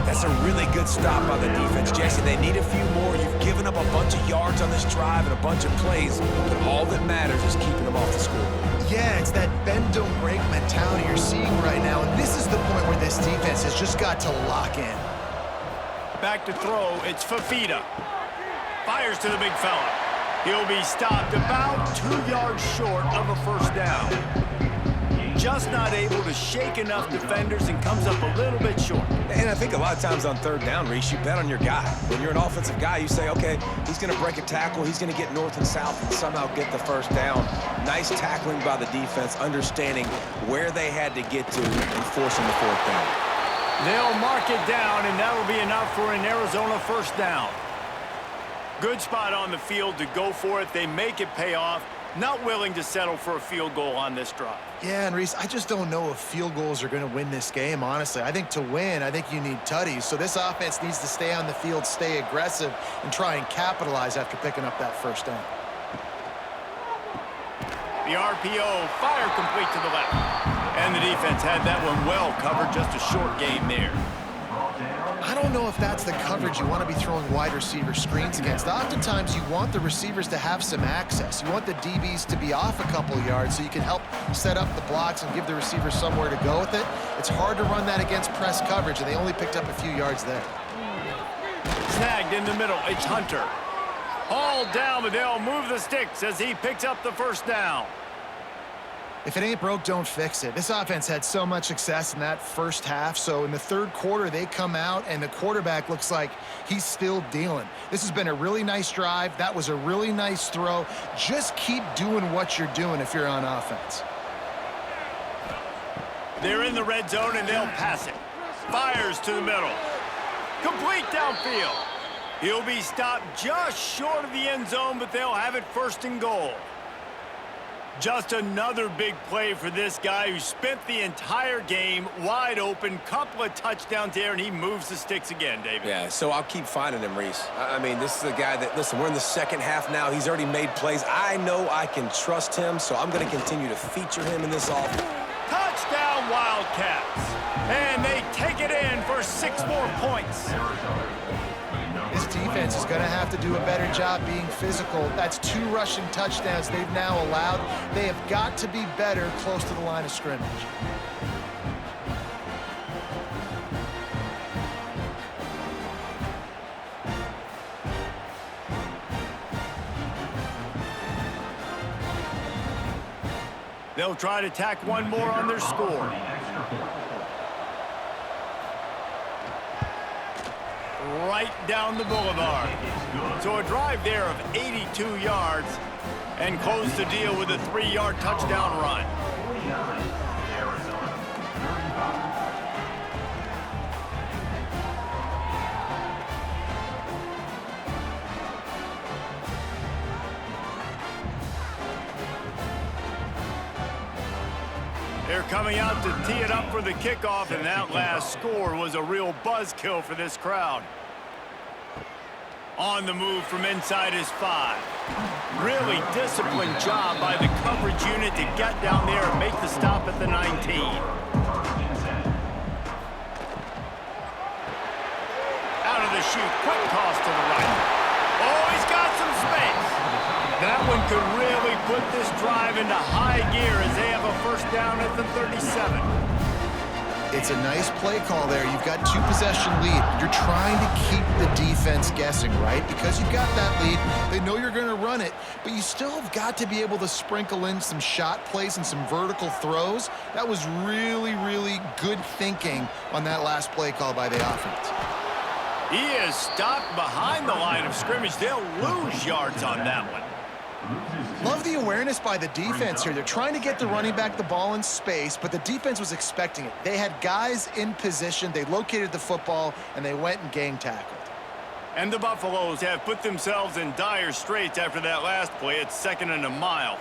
That's a really good stop by the defense, Jesse. They need a few more. You've given up a bunch of yards on this drive and a bunch of plays, but all that matters is keeping them off the scoreboard. Yeah, it's that bend don't break mentality you're seeing right now, and this is the point where this defense has just got to lock in. Back to throw, it's Fafita. Fires to the big fella. He'll be stopped about 2 yards short of a first down. Just not able to shake enough defenders and comes up a little bit short. And I think a lot of times on third down, Reese, you bet on your guy. When you're an offensive guy, you say, okay, he's going to break a tackle, he's going to get north and south and somehow get the first down. Nice tackling by the defense, understanding where they had to get to and forcing the fourth down. They'll mark it down, and that'll be enough for an Arizona first down. Good spot on the field to go for it. They make it pay off. Not willing to settle for a field goal on this drive. Yeah, and Reese, I just don't know if field goals are going to win this game, honestly. I think to win, I think you need tutties. So this offense needs to stay on the field, stay aggressive, and try and capitalize after picking up that first down. The RPO, fire complete to the left. And the defense had that one well covered, just a short gain there. I don't know if that's the coverage you want to be throwing wide receiver screens against. Oftentimes, you want the receivers to have some access. You want the DBs to be off a couple yards so you can help set up the blocks and give the receivers somewhere to go with it. It's hard to run that against press coverage, and they only picked up a few yards there. Snagged in the middle, it's Hunter. Hauled down, but they'll move the sticks as he picks up the first down. If it ain't broke, don't fix it. This offense had so much success in that first half, so in the third quarter, they come out, and the quarterback looks like he's still dealing. This has been a really nice drive. That was a really nice throw. Just keep doing what you're doing if you're on offense. They're in the red zone, and they'll pass it. Fires to the middle. Complete downfield. He'll be stopped just short of the end zone, but they'll have it first and goal. Just another big play for this guy who spent the entire game wide open. Couple of touchdowns there, and he moves the sticks again, David. Yeah, so I'll keep finding him, Reese. I mean, this is a guy that, listen, we're in the second half now. He's already made plays. I know I can trust him, so I'm going to continue to feature him in this offense. Touchdown, Wildcats. And they take it in for 6 more points. This defense is going to have to do a better job being physical. That's 2 rushing touchdowns they've now allowed. They have got to be better close to the line of scrimmage. They'll try to tack one more on their score. Right down the boulevard. So a drive there of 82 yards and close the deal with a 3-yard touchdown run. They're coming out to tee it up for the kickoff, and that last score was a real buzzkill for this crowd. On the move from inside his 5. Really disciplined job by the coverage unit to get down there and make the stop at the 19. Out of the chute, quick toss to the right. Oh, he's got some space. That one could really put this drive into high gear as they have a first down at the 37. It's a nice play call there. You've got 2-possession lead. You're trying to keep the defense guessing, right? Because you've got that lead. They know you're going to run it, but you still have got to be able to sprinkle in some shot plays and some vertical throws. That was really, really good thinking on that last play call by the offense. He is stopped behind the line of scrimmage. They'll lose yards on that one. Love the awareness by the defense here. They're trying to get the running back the ball in space, but the defense was expecting it. They had guys in position. They located the football, and they went and gang tackled. And the Buffaloes have put themselves in dire straits after that last play. It's 2nd and a mile.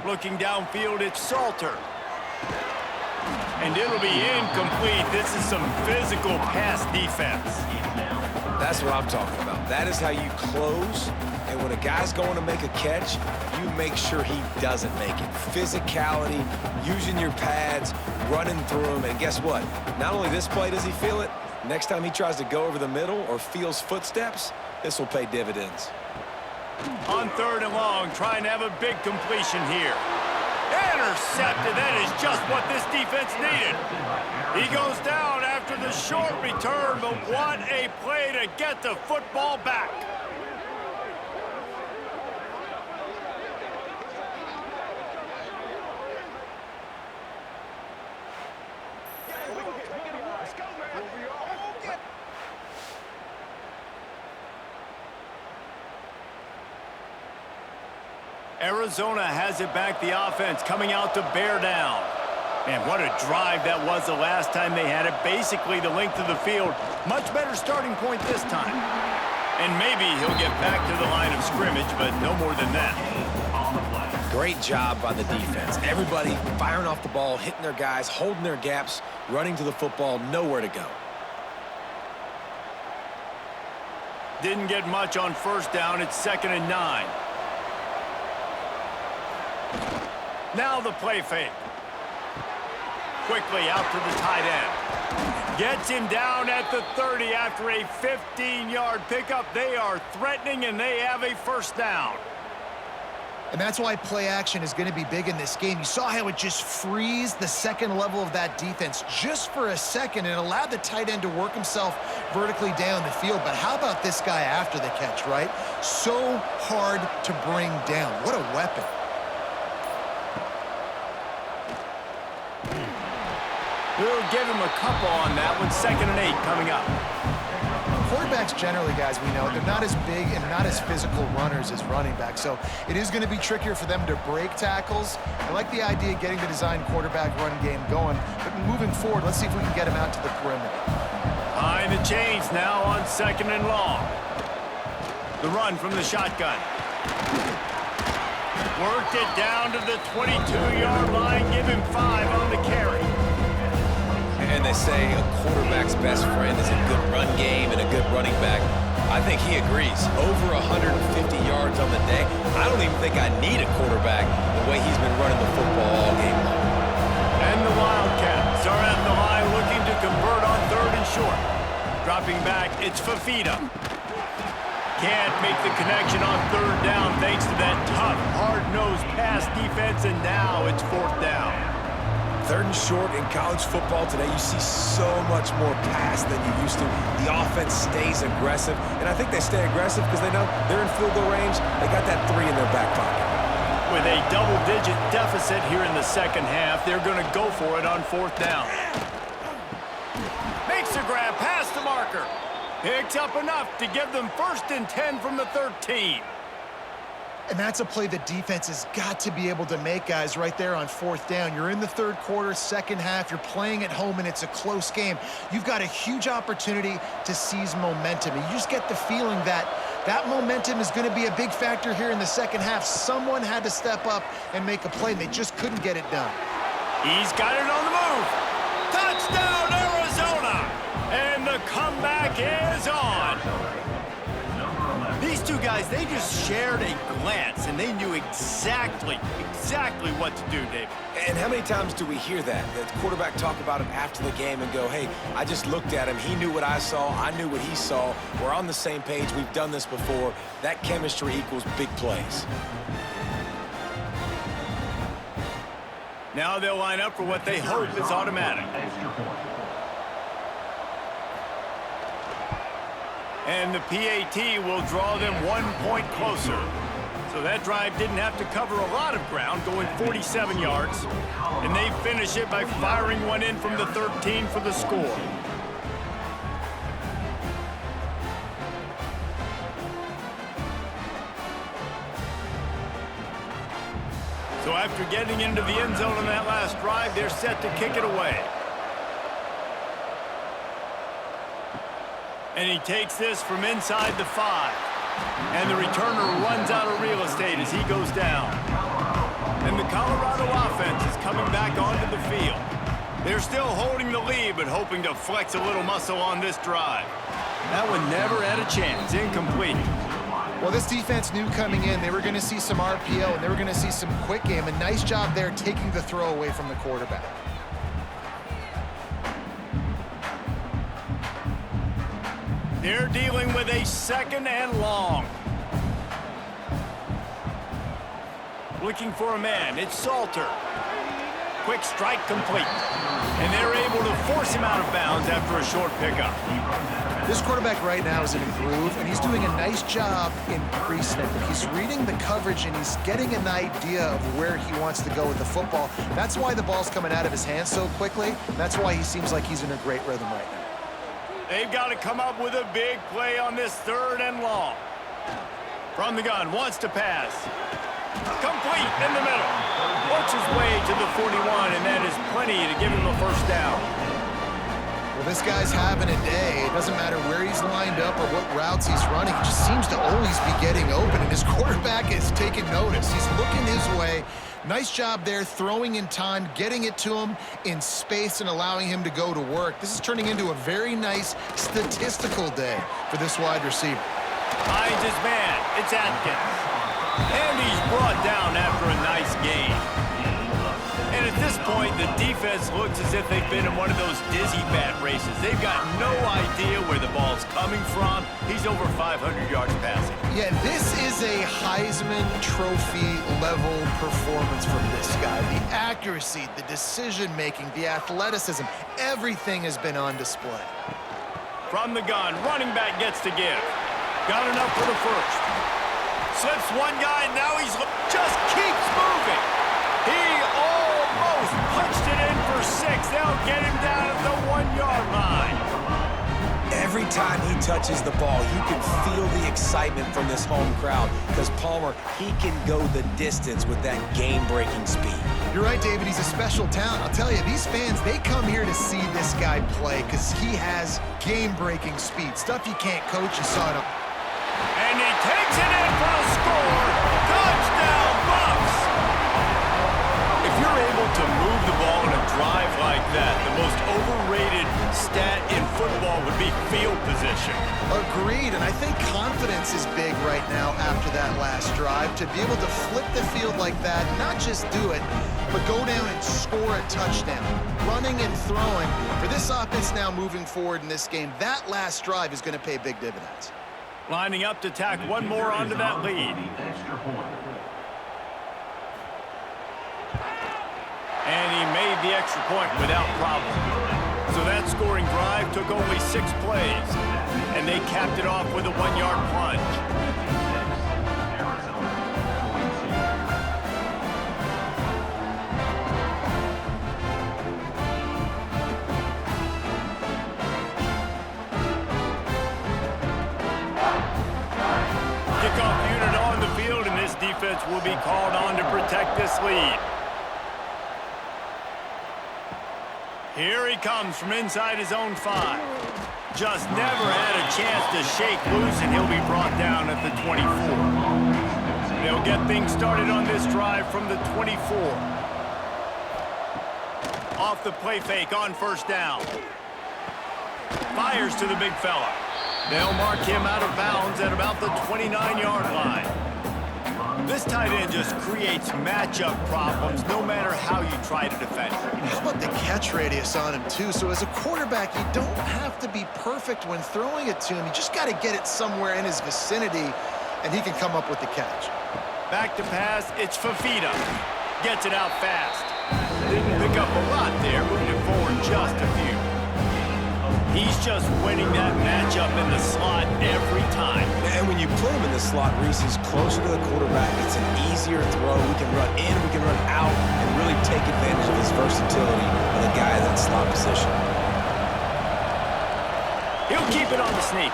Looking downfield, it's Salter. And it'll be incomplete. This is some physical pass defense. That's what I'm talking about. That is how you close. And when a guy's going to make a catch, you make sure he doesn't make it. Physicality, using your pads, running through them. And guess what? Not only this play does he feel it, next time he tries to go over the middle or feels footsteps, this will pay dividends. On 3rd and long, trying to have a big completion here. Intercepted. That is just what this defense needed. He goes down after the short return, but what a play to get the football back. Arizona has it back, the offense coming out to bear down. Man, what a drive that was the last time they had it. Basically the length of the field. Much better starting point this time. And maybe he'll get back to the line of scrimmage, but no more than that. Great job by the defense. Everybody firing off the ball, hitting their guys, holding their gaps, running to the football, nowhere to go. Didn't get much on 1st down. It's 2nd and 9. Now the play fake. Quickly out to the tight end. Gets him down at the 30 after a 15-yard pickup. They are threatening, and they have a 1st down. And that's why play action is going to be big in this game. You saw how it just frees the second level of that defense just for a second and allowed the tight end to work himself vertically down the field. But how about this guy after the catch, right? So hard to bring down. What a weapon. We'll give him a couple on that one. 2nd and 8 coming up. Quarterbacks generally, guys, we know, they're not as big and not as physical runners as running backs, so it is going to be trickier for them to break tackles. I like the idea of getting the design quarterback run game going, but moving forward, let's see if we can get him out to the perimeter. Behind the chains now on 2nd and long. The run from the shotgun. Worked it down to the 22-yard line. Give him 5 on the carry. And they say a quarterback's best friend is a good run game and a good running back. I think he agrees. Over 150 yards on the day. I don't even think I need a quarterback the way he's been running the football all game long. And the Wildcats are at the line looking to convert on 3rd and short. Dropping back, it's Fafita. Can't make the connection on 3rd down thanks to that tough, hard-nosed pass defense, and now it's 4th down. 3rd and short in college football today, you see so much more pass than you used to. The offense stays aggressive, and I think they stay aggressive because they know they're in field goal range. They got that 3 in their back pocket. With a double-digit deficit here in the 2nd half, they're going to go for it on 4th down. Makes a grab past the marker. Picks up enough to give them 1st and 10 from the 13. And that's a play the defense has got to be able to make, guys, right there on 4th down. You're in the 3rd quarter, 2nd half. You're playing at home, and it's a close game. You've got a huge opportunity to seize momentum. And you just get the feeling that that momentum is going to be a big factor here in the 2nd half. Someone had to step up and make a play, and they just couldn't get it done. He's got it on the move. Touchdown, Arizona! And the comeback is on. These two guys, they just shared a glance, and they knew exactly what to do, David. And how many times do we hear that? The quarterback talk about it after the game and go, hey, I just looked at him. He knew what I saw. I knew what he saw. We're on the same page. We've done this before. That chemistry equals big plays. Now they'll line up for what they hope is automatic. And the PAT will draw them 1 point closer. So that drive didn't have to cover a lot of ground, going 47 yards. And they finish it by firing one in from the 13 for the score. So after getting into the end zone on that last drive, they're set to kick it away. And he takes this from inside the 5. And the returner runs out of real estate as he goes down. And the Colorado offense is coming back onto the field. They're still holding the lead, but hoping to flex a little muscle on this drive. That one never had a chance. Incomplete. Well, this defense knew coming in they were going to see some RPO and they were going to see some quick game. A nice job there taking the throw away from the quarterback. They're dealing with a 2nd and long. Looking for a man. It's Salter. Quick strike complete. And they're able to force him out of bounds after a short pickup. This quarterback right now is in a groove, and he's doing a nice job in pre-snap. He's reading the coverage, and he's getting an idea of where he wants to go with the football. That's why the ball's coming out of his hands so quickly. That's why he seems like he's in a great rhythm right now. They've got to come up with a big play on this 3rd and long. From the gun, wants to pass. Complete in the middle. Works his way to the 41, and that is plenty to give him a 1st down. Well, this guy's having a day. It doesn't matter where he's lined up or what routes he's running. He just seems to always be getting open, and his quarterback is taking notice. He's looking his way. Nice job there, throwing in time, getting it to him in space and allowing him to go to work. This is turning into a very nice statistical day for this wide receiver. Finds his man. It's Atkins. And he's brought down after a nice gain. And at this point, the defense looks as if they've been in one of those dizzy bat races. They've got no idea where the ball's coming from. He's over 500 yards passing. Yeah, this is a Heisman Trophy level performance from this guy. The accuracy, the decision-making, the athleticism, everything has been on display. From the gun, running back gets to give. Got enough for the 1st. Slips one guy, now he's just keeps moving. He almost punched it in for 6. They'll get him down at the 1-yard line. Every time he touches the ball, you can feel the excitement from this home crowd because Palmer, he can go the distance with that game-breaking speed. You're right, David. He's a special talent. I'll tell you, these fans, they come here to see this guy play because he has game-breaking speed. Stuff you can't coach. You saw it. And he takes it in for a score. Touchdown, Bucs! If you're able to move the ball in a drive like that, the most overrated stat in football would be field position. Agreed, and I think confidence is big right now after that last drive. To be able to flip the field like that, not just do it, but go down and score a touchdown. Running and throwing. For this offense now moving forward in this game, that last drive is going to pay big dividends. Lining up to tack one more onto that lead. And he made the extra point without problem. So that scoring drive took only 6 plays. And they capped it off with a 1-yard plunge. Kickoff unit on the field, and this defense will be called on to protect this lead. Here he comes from inside his own 5. Just never had a chance to shake loose, and he'll be brought down at the 24. They'll get things started on this drive from the 24. Off the play fake on 1st down. Fires to the big fella. They'll mark him out of bounds at about the 29-yard line. This tight end just creates matchup problems no matter how you try to defend him. How about the catch radius on him, too? So as a quarterback, you don't have to be perfect when throwing it to him. You just got to get it somewhere in his vicinity, and he can come up with the catch. Back to pass, it's Fafita. Gets it out fast. Didn't pick up a lot there, moving it forward just a few. He's just winning that matchup in the slot every time. And when you put him in the slot, Reese is closer to the quarterback. It's an easier throw. We can run in, we can run out, and really take advantage of his versatility of the guy in that slot position. He'll keep it on the sneak.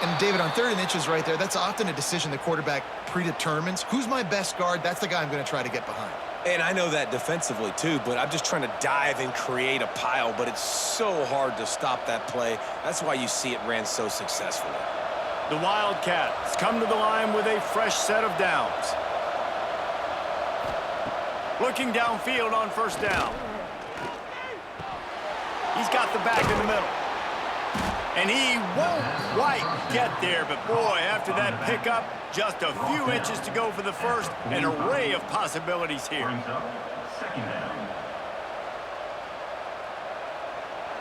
And David, on 3rd and inches right there, that's often a decision the quarterback predetermines. Who's my best guard? That's the guy I'm going to try to get behind. And I know that defensively, too, but I'm just trying to dive and create a pile, but it's so hard to stop that play. That's why you see it ran so successfully. The Wildcats come to the line with a fresh set of downs. Looking downfield on 1st down. He's got the back in the middle. And he won't quite get there, but boy, after that pickup, just a few inches to go for the first. An array of possibilities here. Brings up second down.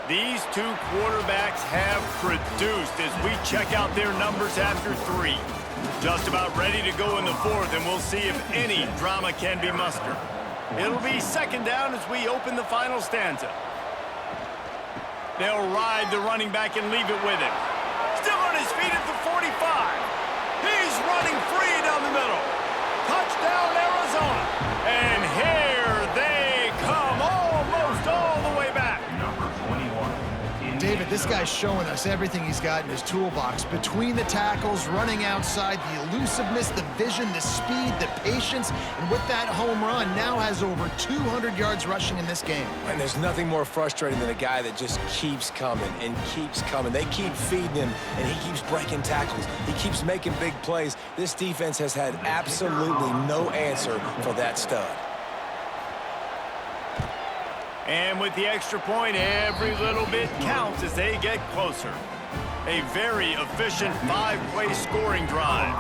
These two quarterbacks have produced as we check out their numbers after 3. Just about ready to go in the 4th, and we'll see if any drama can be mustered. It'll be second down as we open the final stanza. They'll ride the running back and leave it with him. Still on his feet at the 45. He's running free down the middle. Touchdown, Arizona. And here they come, almost all the way back. Number 21. David, this guy's showing us everything he's got in his toolbox. Between the tackles, running outside, the elusiveness, the vision, the speed, the patience, and with that home run, now has over 200 yards rushing in this game. And there's nothing more frustrating than a guy that just keeps coming and keeps coming. They keep feeding him, and he keeps breaking tackles. He keeps making big plays. This defense has had absolutely no answer for that stud. And with the extra point, every little bit counts as they get closer. A very efficient 5-play scoring drive.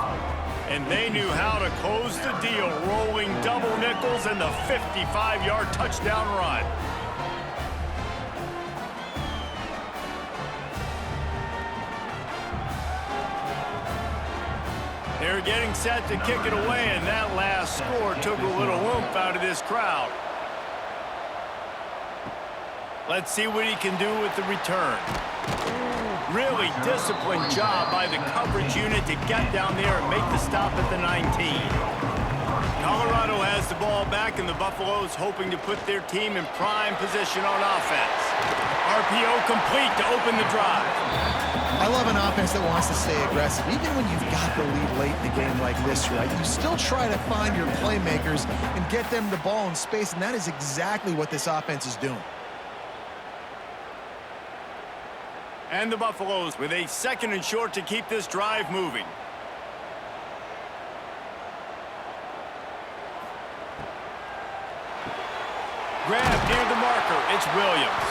And they knew how to close the deal, rolling double nickels and the 55-yard touchdown run. They're getting set to kick it away, and that last score took a little oomph out of this crowd. Let's see what he can do with the return. Really disciplined job by the coverage unit to get down there and make the stop at the 19. Colorado has the ball back, and the Buffaloes hoping to put their team in prime position on offense. RPO complete to open the drive. I love an offense that wants to stay aggressive. Even when you've got the lead late in the game like this, right, you still try to find your playmakers and get them the ball in space, and that is exactly what this offense is doing. And the Buffaloes with a 2nd and short to keep this drive moving. Grab near the marker. It's Williams.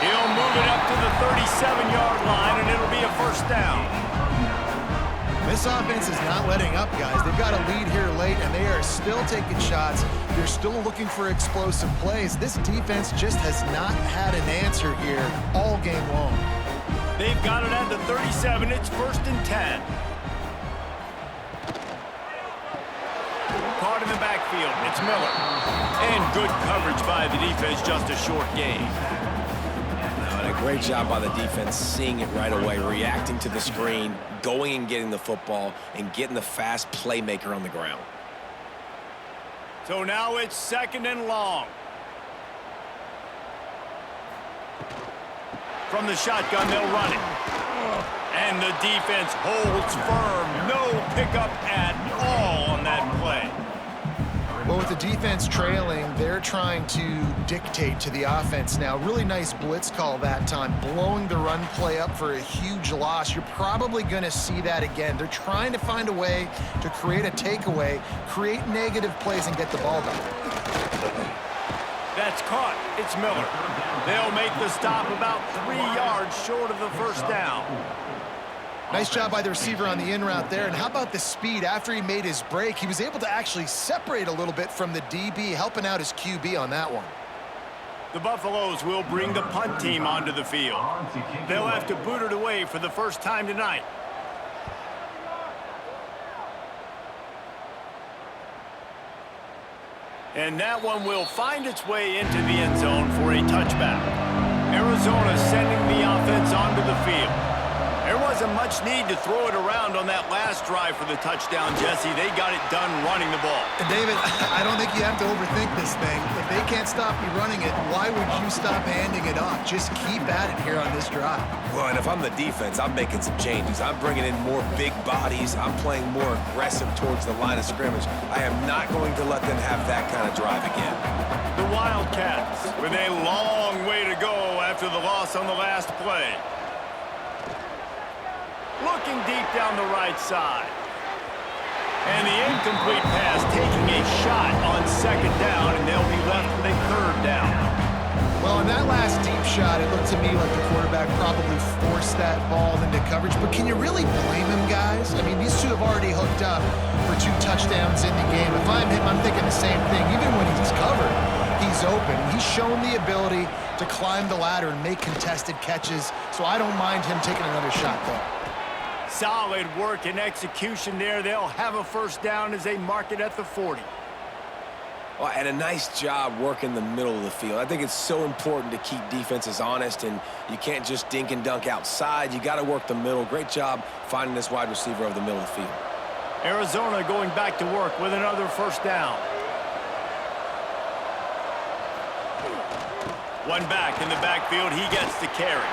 He'll move it up to the 37-yard line, and it'll be a first down. This offense is not letting up, guys. They've got a lead here late, and they are still taking shots. They're still looking for explosive plays. This defense just has not had an answer here all game long. They've got it at the 37. It's 1st and 10. Caught in the backfield. It's Miller. And good coverage by the defense, just a short gain. And a great job by the defense, seeing it right away, reacting to the screen, going and getting the football, and getting the fast playmaker on the ground. So now it's 2nd and long. From the shotgun, they'll run it. And the defense holds firm. No pickup at all on that play. Well, with the defense trailing, they're trying to dictate to the offense now. Really nice blitz call that time, blowing the run play up for a huge loss. You're probably going to see that again. They're trying to find a way to create a takeaway, create negative plays, and get the ball back. That's caught. It's Miller. They'll make the stop about 3 yards short of the first down. Nice job by the receiver on the in route there. And how about the speed? After he made his break, he was able to actually separate a little bit from the DB, helping out his QB on that one. The Buffaloes will bring the punt team onto the field. They'll have to boot it away for the first time tonight. And that one will find its way into the end zone for a touchback. Arizona sending the offense onto the field. There wasn't much need to throw it around on that last drive for the touchdown, Jesse. They got it done running the ball. And David, I don't think you have to overthink this thing. If they can't stop you running it, why would you stop handing it off? Just keep at it here on this drive. Well, and if I'm the defense, I'm making some changes. I'm bringing in more big bodies. I'm playing more aggressive towards the line of scrimmage. I am not going to let them have that kind of drive again. The Wildcats with a long way to go after the loss on the last play. Looking deep down the right side. And the incomplete pass taking a shot on 2nd down, and they'll be left with a 3rd down. Well, on that last deep shot, it looked to me like the quarterback probably forced that ball into coverage. But can you really blame him, guys? I mean, these two have already hooked up for 2 touchdowns in the game. If I'm him, I'm thinking the same thing. Even when he's covered, he's open. He's shown the ability to climb the ladder and make contested catches, so I don't mind him taking another shot there. Solid work and execution there. They'll have a first down as they mark it at the 40. Well, and a nice job working the middle of the field. I think it's so important to keep defenses honest, and you can't just dink and dunk outside. You got to work the middle. Great job finding this wide receiver over the middle of the field. Arizona going back to work with another first down. One back in the backfield. He gets the carry.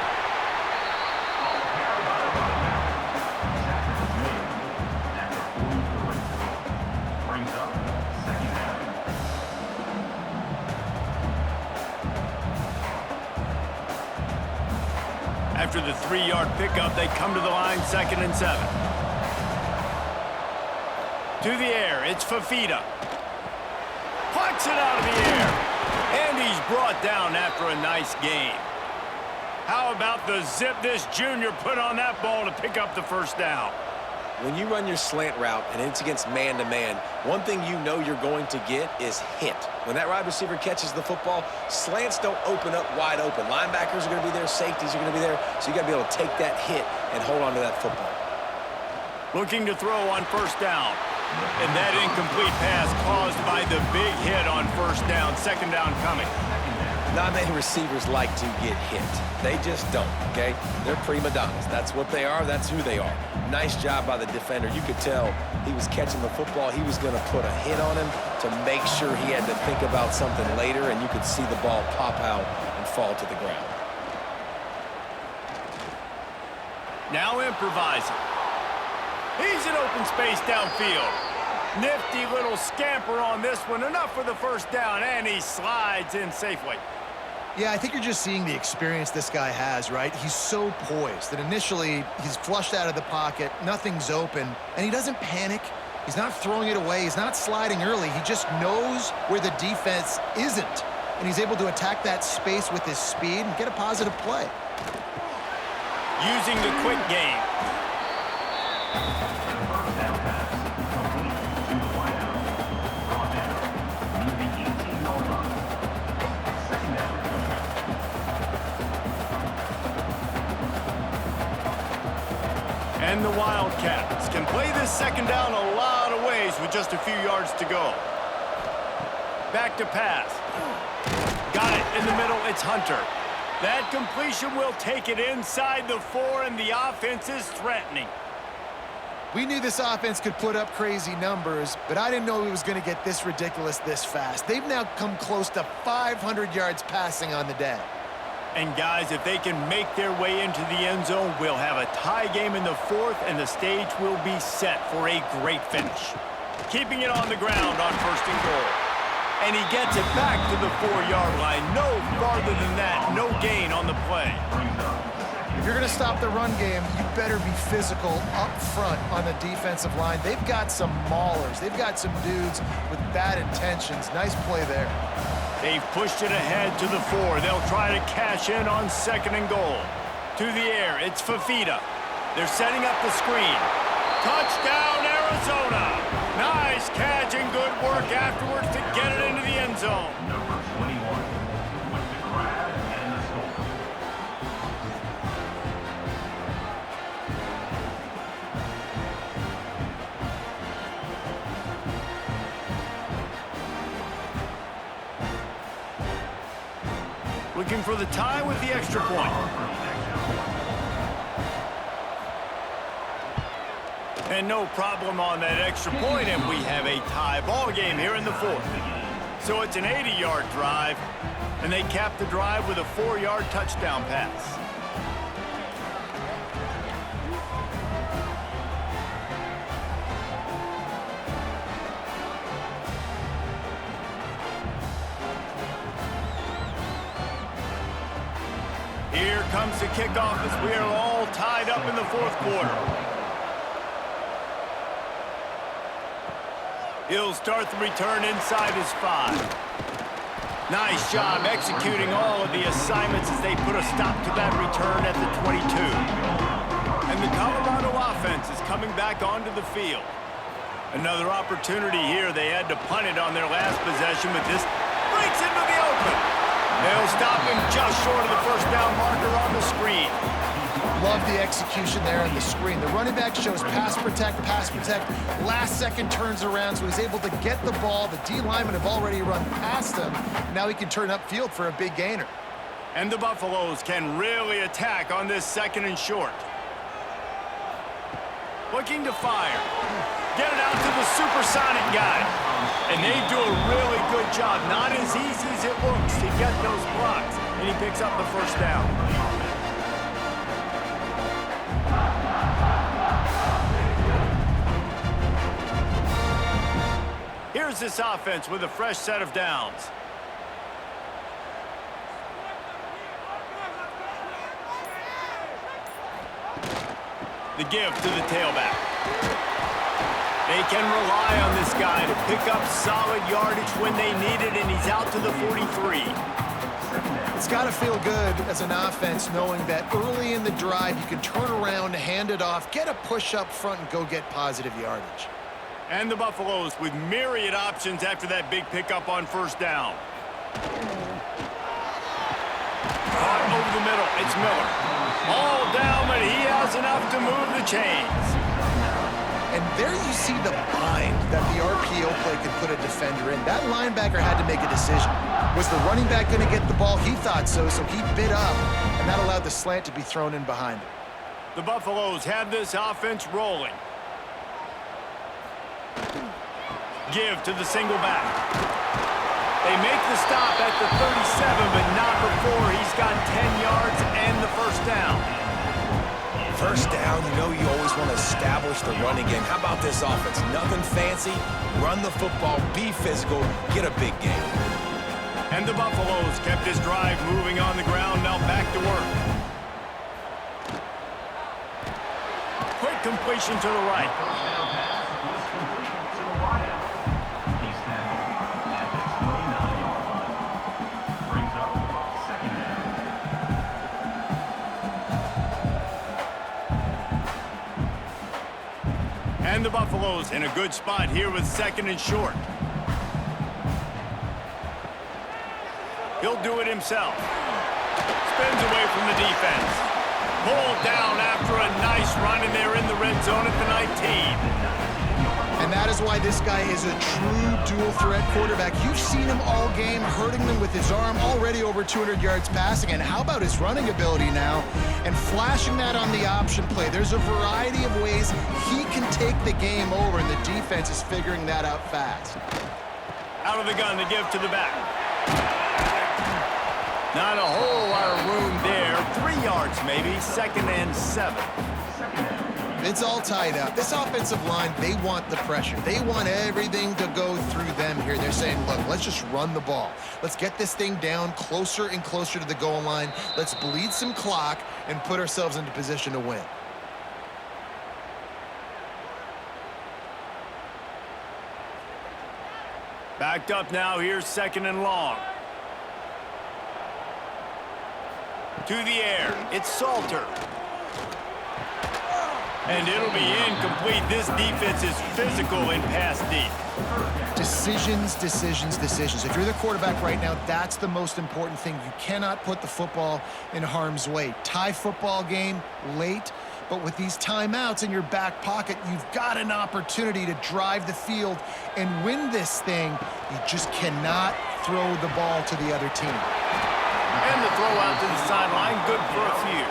After the 3-yard pickup, they come to the line, 2nd and 7. To the air, it's Fafita. Plucks it out of the air. And he's brought down after a nice gain. How about the zip this junior put on that ball to pick up the first down? When you run your slant route and it's against man-to-man, one thing you know you're going to get is hit. When that wide receiver catches the football, slants don't open up wide open. Linebackers are going to be there, safeties are going to be there, so you got to be able to take that hit and hold on to that football. Looking to throw on first down. And that incomplete pass caused by the big hit on first down. 2nd down coming. Not many receivers like to get hit. They just don't, okay? They're prima donnas. That's what they are. That's who they are. Nice job by the defender. You could tell he was catching the football. He was going to put a hit on him to make sure he had to think about something later, and you could see the ball pop out and fall to the ground. Now improvising. He's in open space downfield. Nifty little scamper on this one. Enough for the first down, and he slides in safely. Yeah, I think you're just seeing the experience this guy has, right? He's so poised that initially he's flushed out of the pocket, nothing's open, and he doesn't panic. He's not throwing it away. He's not sliding early. He just knows where the defense isn't, and he's able to attack that space with his speed and get a positive play. Using the quick game. And the Wildcats can play this 2nd down a lot of ways with just a few yards to go. Back to pass. Got it in the middle. It's Hunter. That completion will take it inside the 4, and the offense is threatening. We knew this offense could put up crazy numbers, but I didn't know it was going to get this ridiculous this fast. They've now come close to 500 yards passing on the day. And guys, if they can make their way into the end zone, we'll have a tie game in the 4th, and the stage will be set for a great finish. Keeping it on the ground on 1st and goal. And he gets it back to the 4-yard line. No farther than that. No gain on the play. If you're going to stop the run game, you better be physical up front on the defensive line. They've got some maulers. They've got some dudes with bad intentions. Nice play there. They've pushed it ahead to the 4. They'll try to cash in on 2nd and goal. To the air, it's Fafita. They're setting up the screen. Touchdown, Arizona! Nice catch and good work afterwards to get it into the end zone. Number 21 with the grab and the score. Looking for the tie with the extra point. And no problem on that extra point, and we have a tie ball game here in the 4th. So it's an 80-yard drive, and they cap the drive with a 4-yard touchdown pass. Here comes the kickoff as we are all tied up in the 4th quarter. He'll start the return inside his 5. Nice job executing all of the assignments as they put a stop to that return at the 22. And the Colorado offense is coming back onto the field. Another opportunity here. They had to punt it on their last possession, but this breaks into the open. They'll stop him just short of the first down marker on the screen. Love the execution there on the screen. The running back shows pass protect, last second turns around, so he's able to get the ball. The D linemen have already run past him. Now he can turn upfield for a big gainer. And the Buffaloes can really attack on this 2nd and short. Looking to fire. Get it out to the supersonic guy. And they do a really good job. Not as easy as it looks to get those blocks. And he picks up the first down. Here's this offense with a fresh set of downs. The give to the tailback. They can rely on this guy to pick up solid yardage when they need it, and he's out to the 43. It's got to feel good as an offense knowing that early in the drive you can turn around, hand it off, get a push up front, and go get positive yardage. And the Buffaloes with myriad options after that big pickup on first down. Caught over the middle. It's Miller. All down, but he has enough to move the chains. And there you see the bind that the RPO play could put a defender in. That linebacker had to make a decision. Was the running back going to get the ball? He thought so, so he bit up, and that allowed the slant to be thrown in behind him. The Buffaloes have this offense rolling. Give to the single back. They make the stop at the 37, but not before he's got 10 yards and the first down. First down, you know you always want to establish the running game. How about this offense? Nothing fancy. Run the football, be physical, get a big game. And the Buffaloes kept this drive moving on the ground. Now back to work. Quick completion to the right. And the Buffaloes in a good spot here with 2nd and short. He'll do it himself. Spins away from the defense. Pulled down after a nice run, and they're in the red zone at the 19. And that is why this guy is a true dual-threat quarterback. You've seen him all game, hurting them with his arm, already over 200 yards passing. And how about his running ability now? And flashing that on the option play. There's a variety of ways he can take the game over, and the defense is figuring that out fast. Out of the gun to give to the back. Not a whole lot of room there. 3 yards maybe, 2nd and 7. It's all tied up. This offensive line, they want the pressure. They want everything to go through them here. They're saying, look, let's just run the ball. Let's get this thing down closer and closer to the goal line. Let's bleed some clock and put ourselves into position to win. Backed up now. Here's 2nd and long. To the air. It's Salter. And it'll be incomplete. This defense is physical in pass deep. Decisions, decisions, decisions. If you're the quarterback right now, that's the most important thing. You cannot put the football in harm's way. Tie football game late, but with these timeouts in your back pocket, you've got an opportunity to drive the field and win this thing. You just cannot throw the ball to the other team. And the throw out to the sideline, good for a few.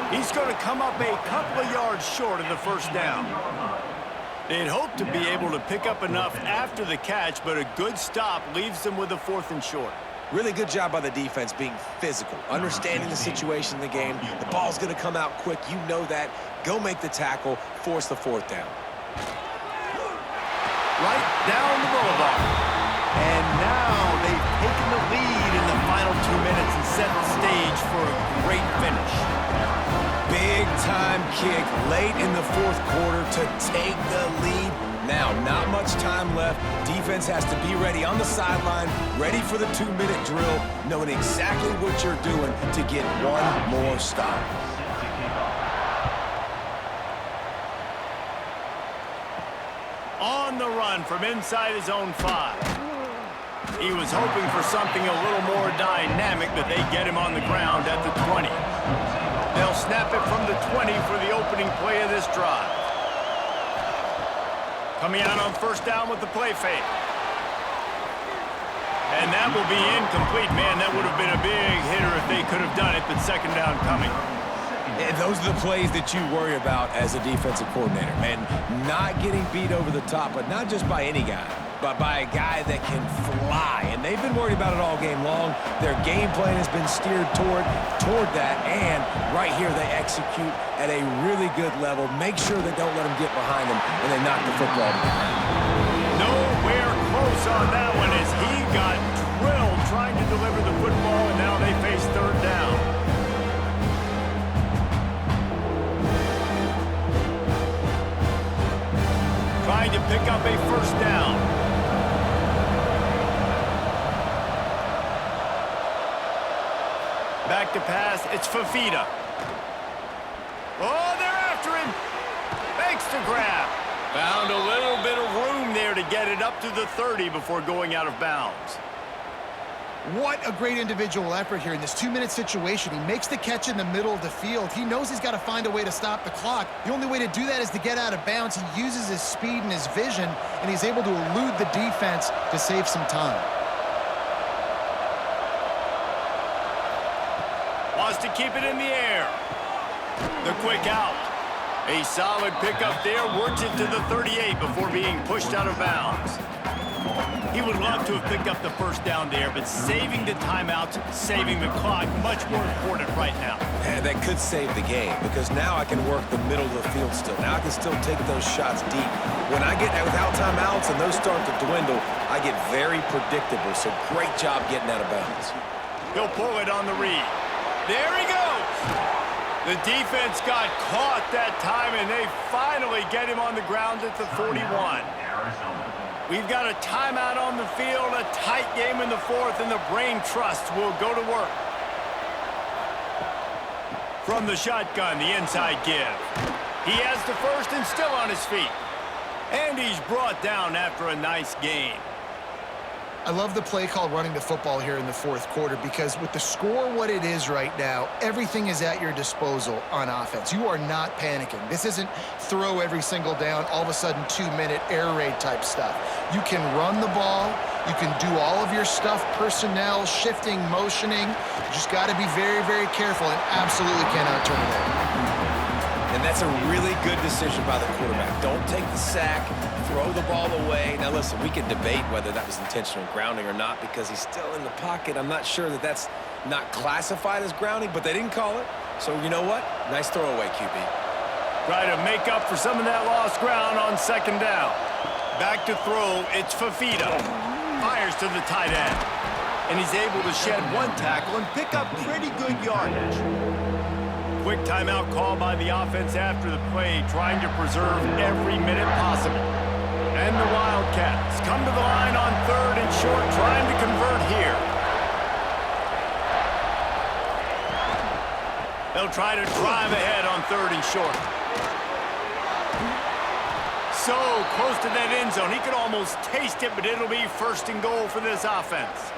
He's going to come up a couple of yards short of the first down. They'd hoped to be able to pick up enough after the catch, but a good stop leaves them with a 4th and short. Really good job by the defense being physical, understanding the situation in the game. The ball's going to come out quick. You know that. Go make the tackle, force the 4th down. Right down the boulevard. And now they've taken the lead in the final 2 minutes and set the stage for a great finish. Big-time kick late in the 4th quarter to take the lead. Now, not much much time left. Defense has to be ready on the sideline, ready for the 2-minute drill, knowing exactly what you're doing to get one more stop. On the run from inside his own 5. He was hoping for something a little more dynamic, but they get him on the ground at the 20. They'll snap it from the 20 for the opening play of this drive. Coming out on first down with the play fake. And that will be incomplete. Man, that would have been a big hitter if they could have done it, but second down coming. And those are the plays that you worry about as a defensive coordinator. And not getting beat over the top, but not just by any guy, but by a guy that can fly. And they've been worried about it all game long. Their game plan has been steered toward that. And right here, they execute at a really good level. Make sure they don't let them get behind them, and they knock the football to the ground. Nowhere close on that one as he got drilled trying to deliver the football, and now they face third down. Trying to pick up a first down. Back to pass, it's Fafita. Oh, they're after him. Makes the grab. Found a little bit of room there to get it up to the 30 before going out of bounds. What a great individual effort here in this 2-minute situation. He makes the catch in the middle of the field. He knows he's got to find a way to stop the clock. The only way to do that is to get out of bounds. He uses his speed and his vision, and he's able to elude the defense to save some time. Wants to keep it in the air. The quick out. A solid pickup there, works it to the 38 before being pushed out of bounds. He would love to have picked up the first down there, but saving the timeouts, saving the clock, much more important right now. And that could save the game, because now I can work the middle of the field still. Now I can still take those shots deep. When I get without timeouts and those start to dwindle, I get very predictable. So great job getting out of bounds. He'll pull it on the read. There he goes. The defense got caught that time, and they finally get him on the ground at the 41. We've got a timeout on the field, a tight game in the fourth, and the Brain Trust will go to work. From the shotgun, the inside give. He has the first and still on his feet. And he's brought down after a nice gain. I love the play call running the football here in the fourth quarter, because with the score what it is right now, everything is at your disposal on offense. You are not panicking. This isn't throw every single down, all of a sudden 2-minute air raid type stuff. You can run the ball. You can do all of your stuff, personnel, shifting, motioning. You just got to be very, very careful and absolutely cannot turn it over. And that's a really good decision by the quarterback. Don't take the sack, throw the ball away. Now, listen, we can debate whether that was intentional grounding or not because he's still in the pocket. I'm not sure that that's not classified as grounding, but they didn't call it. So, you know what? Nice throwaway, QB. Try to make up for some of that lost ground on second down. Back to throw, it's Fafita. Fires to the tight end. And he's able to shed one tackle and pick up pretty good yardage. Quick timeout call by the offense after the play, trying to preserve every minute possible. And the Wildcats come to the line on third and short, trying to convert here. They'll try to drive ahead on third and short. So close to that end zone. He could almost taste it, but it'll be first and goal for this offense.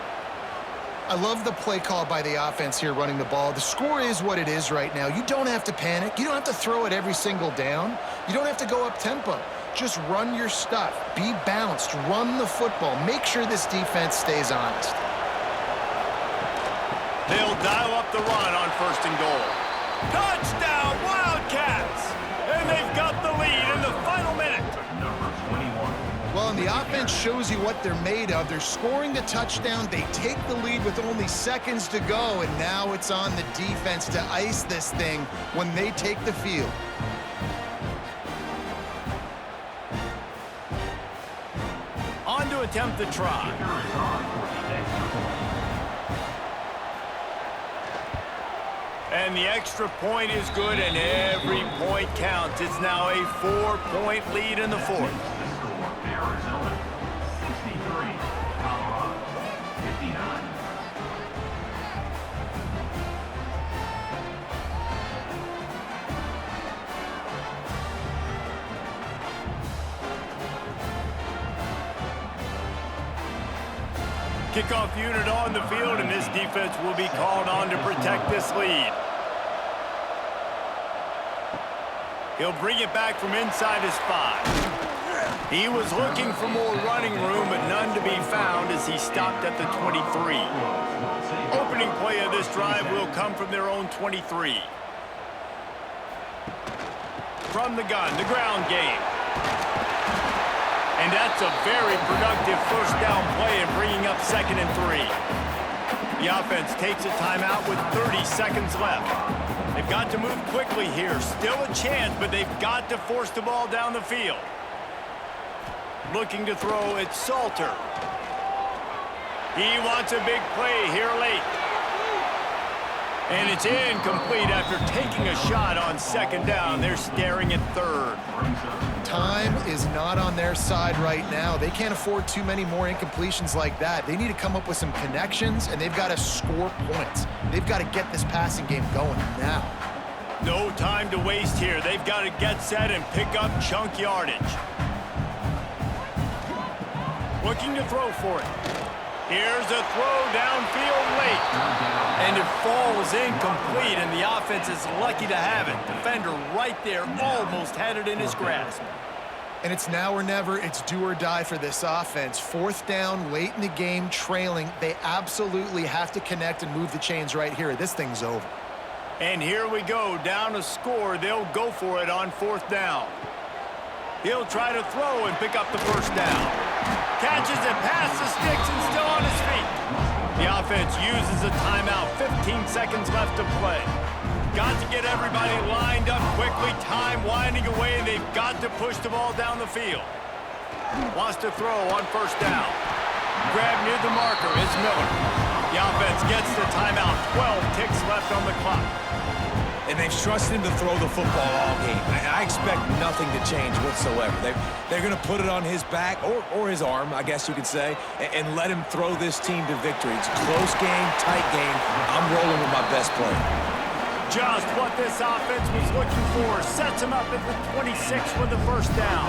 I love the play call by the offense here running the ball. The score is what it is right now. You don't have to panic. You don't have to throw it every single down. You don't have to go up tempo. Just run your stuff. Be balanced. Run the football. Make sure this defense stays honest. They'll dial up the run on first and goal. Touchdown, Wildcats! And they've got the lead in the final minute. Number 21. Well, and the offense shows you what they're made of. They're scoring the touchdown. They take the lead with only seconds to go, and now it's on the defense to ice this thing when they take the field. On to attempt the try. And the extra point is good, and every point counts. It's now a 4-point lead in the fourth. Kickoff unit on the field, and this defense will be called on to protect this lead. He'll bring it back from inside his 5. He was looking for more running room, but none to be found as he stopped at the 23. Opening play of this drive will come from their own 23. From the gun, the ground game. And that's a very productive first down play and bringing up 2nd and 3. The offense takes a timeout with 30 seconds left. They've got to move quickly here. Still a chance, but they've got to force the ball down the field. Looking to throw, it's Salter. He wants a big play here late. And it's incomplete after taking a shot on 2nd down. They're staring at 3rd. Time is not on their side right now. They can't afford too many more incompletions like that. They need to come up with some connections, and they've got to score points. They've got to get this passing game going now. No time to waste here. They've got to get set and pick up chunk yardage. Looking to throw for it. Here's a throw downfield late. And it falls incomplete, and the offense is lucky to have it. Defender right there almost had it in his grasp. And it's now or never. It's do or die for this offense. 4th down, late in the game, trailing. They absolutely have to connect and move the chains right here. This thing's over. And here we go, down a score. They'll go for it on 4th down. He'll try to throw and pick up the first down. Catches it past the sticks and still on his feet. The offense uses a timeout. 15 seconds left to play. Got to get everybody lined up quickly. Time winding away, and they've got to push the ball down the field. Wants to throw on 1st down. Grab near the marker. It's Miller. The offense gets the timeout. 12 ticks left on the clock. And they've trusted him to throw the football all game. I expect nothing to change whatsoever. They're going to put it on his back, or his arm, I guess you could say, and let him throw this team to victory. It's a close game, tight game. I'm rolling with my best player. Just what this offense was looking for. Sets him up at the 26 with the first down.